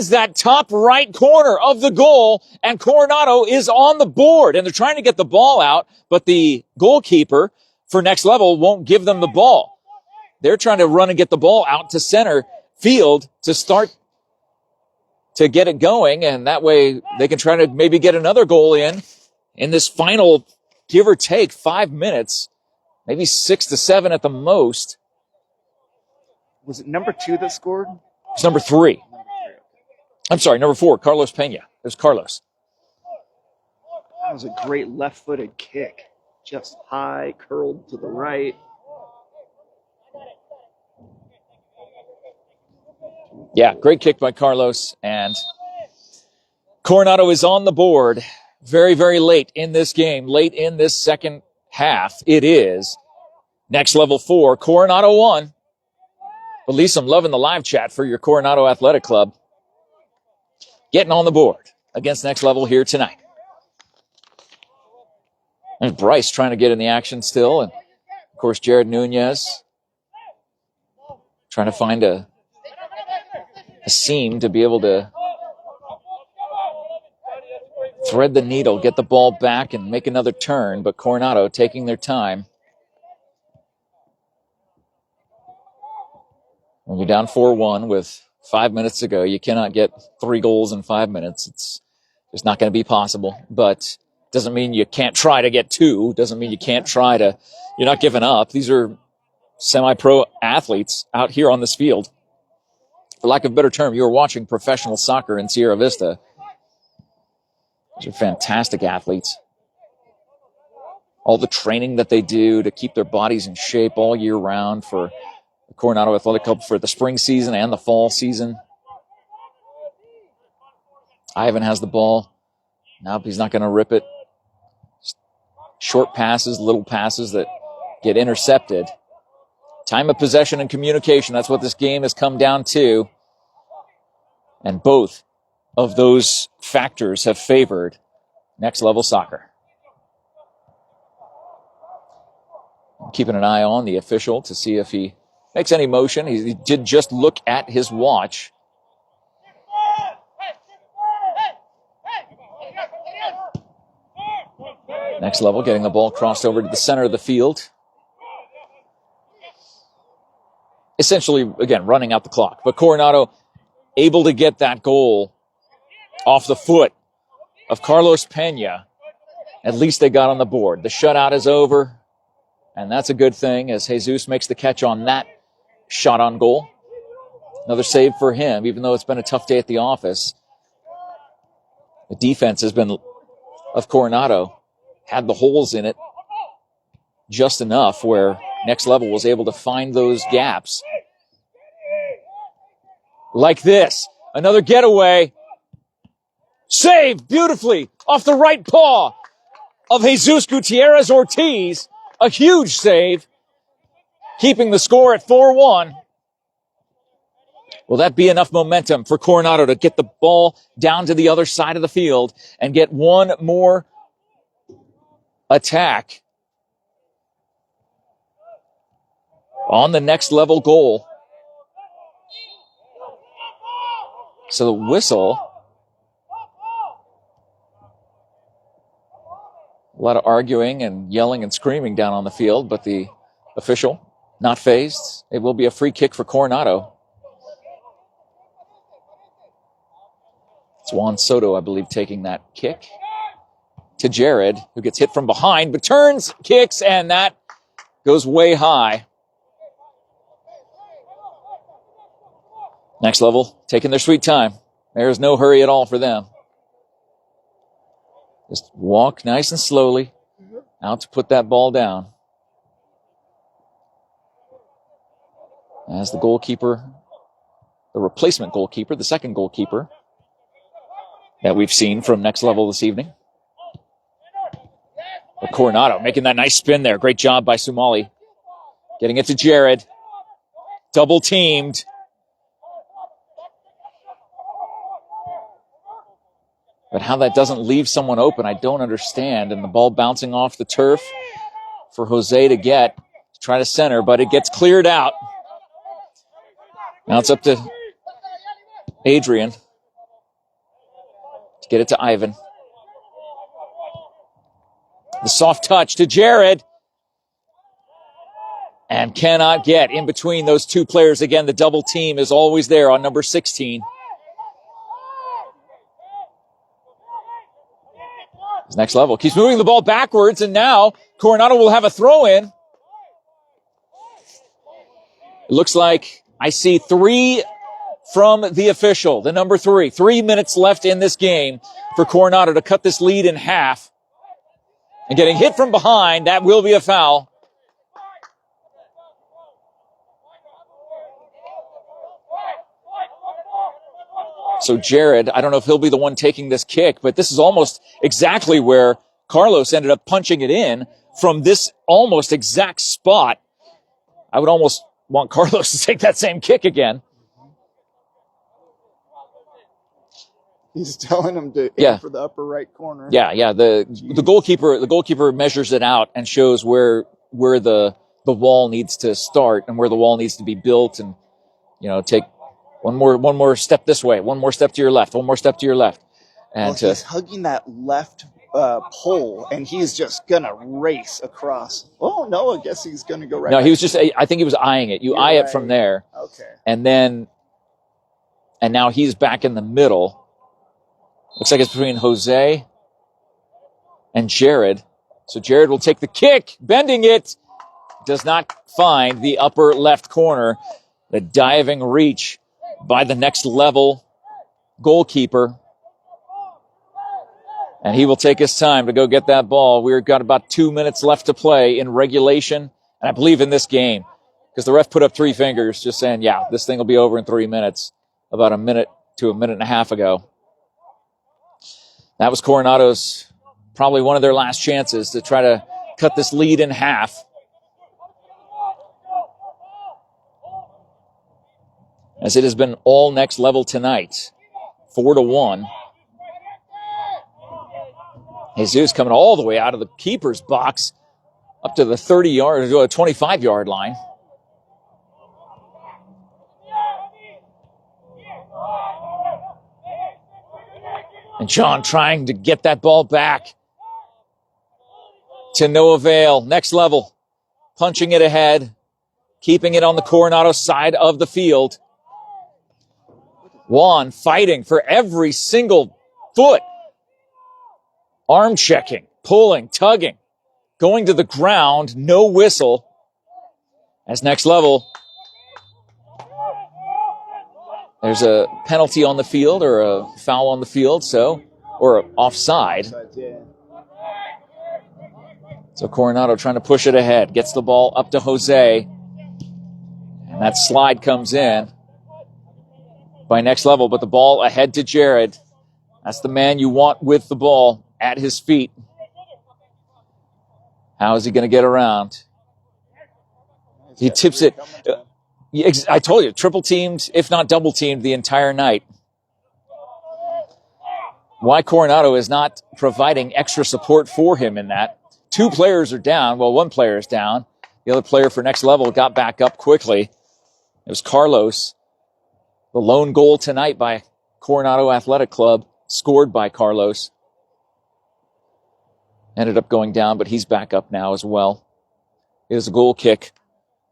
that top right corner of the goal, and Coronado is on the board. And they're trying to get the ball out, but the goalkeeper for next level won't give them the ball. They're trying to run and get the ball out to center field to start to get it going, and that way they can try to maybe get another goal in this final, give or take, 5 minutes, maybe 6 to 7 at the most. Was it number 2 that scored? It's number 3. I'm sorry, number 4, Carlos Pena. It was Carlos. That was a great left-footed kick. Just high, curled to the right. Yeah, great kick by Carlos. And Coronado is on the board very, very late in this game, late in this second half. It is next level 4, Coronado 1. At least I'm loving the live chat for your Coronado Athletic Club. Getting on the board against next level here tonight. And Bryce trying to get in the action still. And, of course, Jared Nunez trying to find a seam to be able to thread the needle, get the ball back, and make another turn. But Coronado taking their time. When you're down 4-1 with 5 minutes to go, you cannot get 3 goals in 5 minutes. It's just not going to be possible. But doesn't mean you can't try to get 2. Doesn't mean you can't try to, you're not giving up. These are semi-pro athletes out here on this field. For lack of a better term, you are watching professional soccer in Sierra Vista. These are fantastic athletes. All the training that they do to keep their bodies in shape all year round for the Coronado Athletic Club for the spring season and the fall season. Ivan has the ball. Nope, he's not going to rip it. Short passes, little passes that get intercepted. Time of possession and communication, that's what this game has come down to. And both of those factors have favored next level soccer. I'm keeping an eye on the official to see if he makes any motion. He did just look at his watch. Next level getting the ball crossed over to the center of the field. Essentially, again, running out the clock. But Coronado able to get that goal off the foot of Carlos Pena. At least they got on the board. The shutout is over, and that's a good thing as Jesus makes the catch on that shot on goal. Another save for him, even though it's been a tough day at the office. The defense has been, of Coronado, had the holes in it just enough where next level was able to find those gaps. Like this. Another getaway. Saved beautifully off the right paw of Jesus Gutierrez Ortiz. A huge save. Keeping the score at 4-1. Will that be enough momentum for Coronado to get the ball down to the other side of the field and get one more attack on the next level goal? So the whistle. A lot of arguing and yelling and screaming down on the field, but the official not fazed. It will be a free kick for Coronado. It's Juan Soto, I believe, taking that kick to Jared, who gets hit from behind, but turns, kicks, and that goes way high. Next level, taking their sweet time. There's no hurry at all for them. Just walk nice and slowly out to put that ball down. As the goalkeeper, the replacement goalkeeper, the second goalkeeper that we've seen from Next Level this evening. But Coronado making that nice spin there. Great job by Sumali. Getting it to Jared. Double teamed. But how that doesn't leave someone open, I don't understand. And the ball bouncing off the turf for Jose to get, to try to center, but it gets cleared out. Now it's up to Adrian to get it to Ivan. The soft touch to Jared. And cannot get in between those two players. Again, the double team is always there on number 16. Next Level keeps moving the ball backwards, and now Coronado will have a throw-in. It looks like I see 3 from the official, the number 3. 3 minutes left in this game for Coronado to cut this lead in half. And getting hit from behind, that will be a foul. So Jared, I don't know if he'll be the one taking this kick, but this is almost exactly where Carlos ended up punching it in from this almost exact spot. I would almost want Carlos to take that same kick again. He's telling him to aim for the upper right corner. Yeah. The goalkeeper measures it out and shows where the wall needs to start and where the wall needs to be built, and take one more step this way, one more step to your left, one more step to your left. And he's hugging that left pole, and he's just going to race across. Oh, no, I guess he's going to go right. No, he was just, I think he was eyeing it. You're eye right. It from there. Okay. And now he's back in the middle. Looks like it's between Jose and Jared. So Jared will take the kick, bending it. Does not find the upper left corner. The diving reach by the Next Level goalkeeper. And he will take his time to go get that ball. We've got about 2 minutes left to play in regulation, and I believe in this game, because the ref put up 3 fingers just saying, yeah, this thing will be over in 3 minutes, about a minute to a minute and a half ago. That was Coronado's probably one of their last chances to try to cut this lead in half. As it has been all Next Level tonight, 4-1. Jesus coming all the way out of the keeper's box up to the 30-yard or 25-yard line. And John trying to get that ball back to no avail. Next Level punching it ahead, keeping it on the Coronado side of the field. Juan fighting for every single foot. Arm checking, pulling, tugging, going to the ground, no whistle. As Next Level, there's a penalty on the field or a foul on the field, or offside. So Coronado trying to push it ahead, gets the ball up to Jose, and that slide comes in by Next Level, but the ball ahead to Jared. That's the man you want with the ball at his feet. How is he going to get around? He tips it. I told you, triple teamed, if not double teamed, the entire night. Why Coronado is not providing extra support for him in that. 2 players are down. Well, 1 player is down. The other player for Next Level got back up quickly. It was Carlos. The lone goal tonight by Coronado Athletic Club, scored by Carlos. Ended up going down, but he's back up now as well. It is a goal kick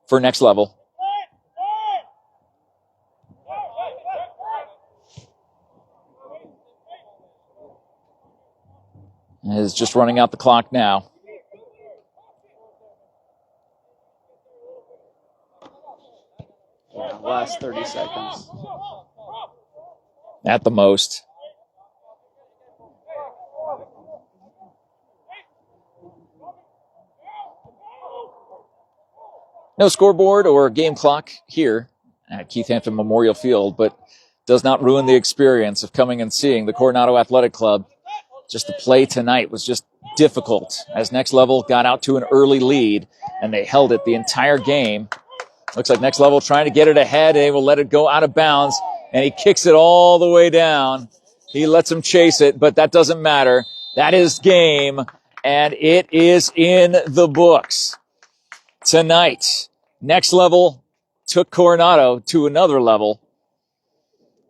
for Next Level. Is just running out the clock now. Yeah, last 30 seconds. At the most. No scoreboard or game clock here at Keith Hampton Memorial Field, but does not ruin the experience of coming and seeing the Coronado Athletic Club. Just the play tonight was just difficult as Next Level got out to an early lead, and they held it the entire game. Looks like Next Level trying to get it ahead. They will let it go out of bounds, and he kicks it all the way down. He lets him chase it, but that doesn't matter. That is game, and it is in the books. Tonight, Next Level took Coronado to another level.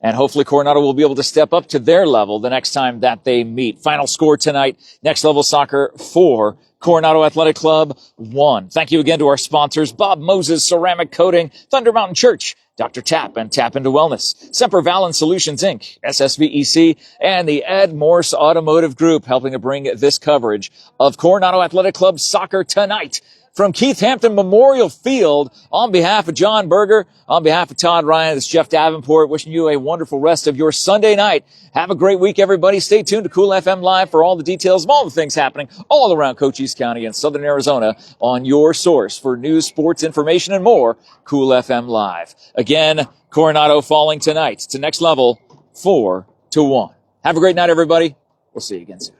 And hopefully Coronado will be able to step up to their level the next time that they meet. Final score tonight, Next Level Soccer 4, Coronado Athletic Club 1. Thank you again to our sponsors, Bob Moses Ceramic Coating, Thunder Mountain Church, Dr. Tap and Tap into Wellness, Semper Valens Solutions Inc., SSVEC, and the Ed Morse Automotive Group, helping to bring this coverage of Coronado Athletic Club Soccer tonight. From Keith Hampton Memorial Field, on behalf of John Berger, on behalf of Todd Ryan, it's Jeff Davenport wishing you a wonderful rest of your Sunday night. Have a great week, everybody. Stay tuned to Cool FM Live for all the details of all the things happening all around Cochise County and Southern Arizona on your source for news, sports, information, and more, Cool FM Live. Again, Coronado falling tonight to Next Level 4-1. Have a great night, everybody. We'll see you again soon.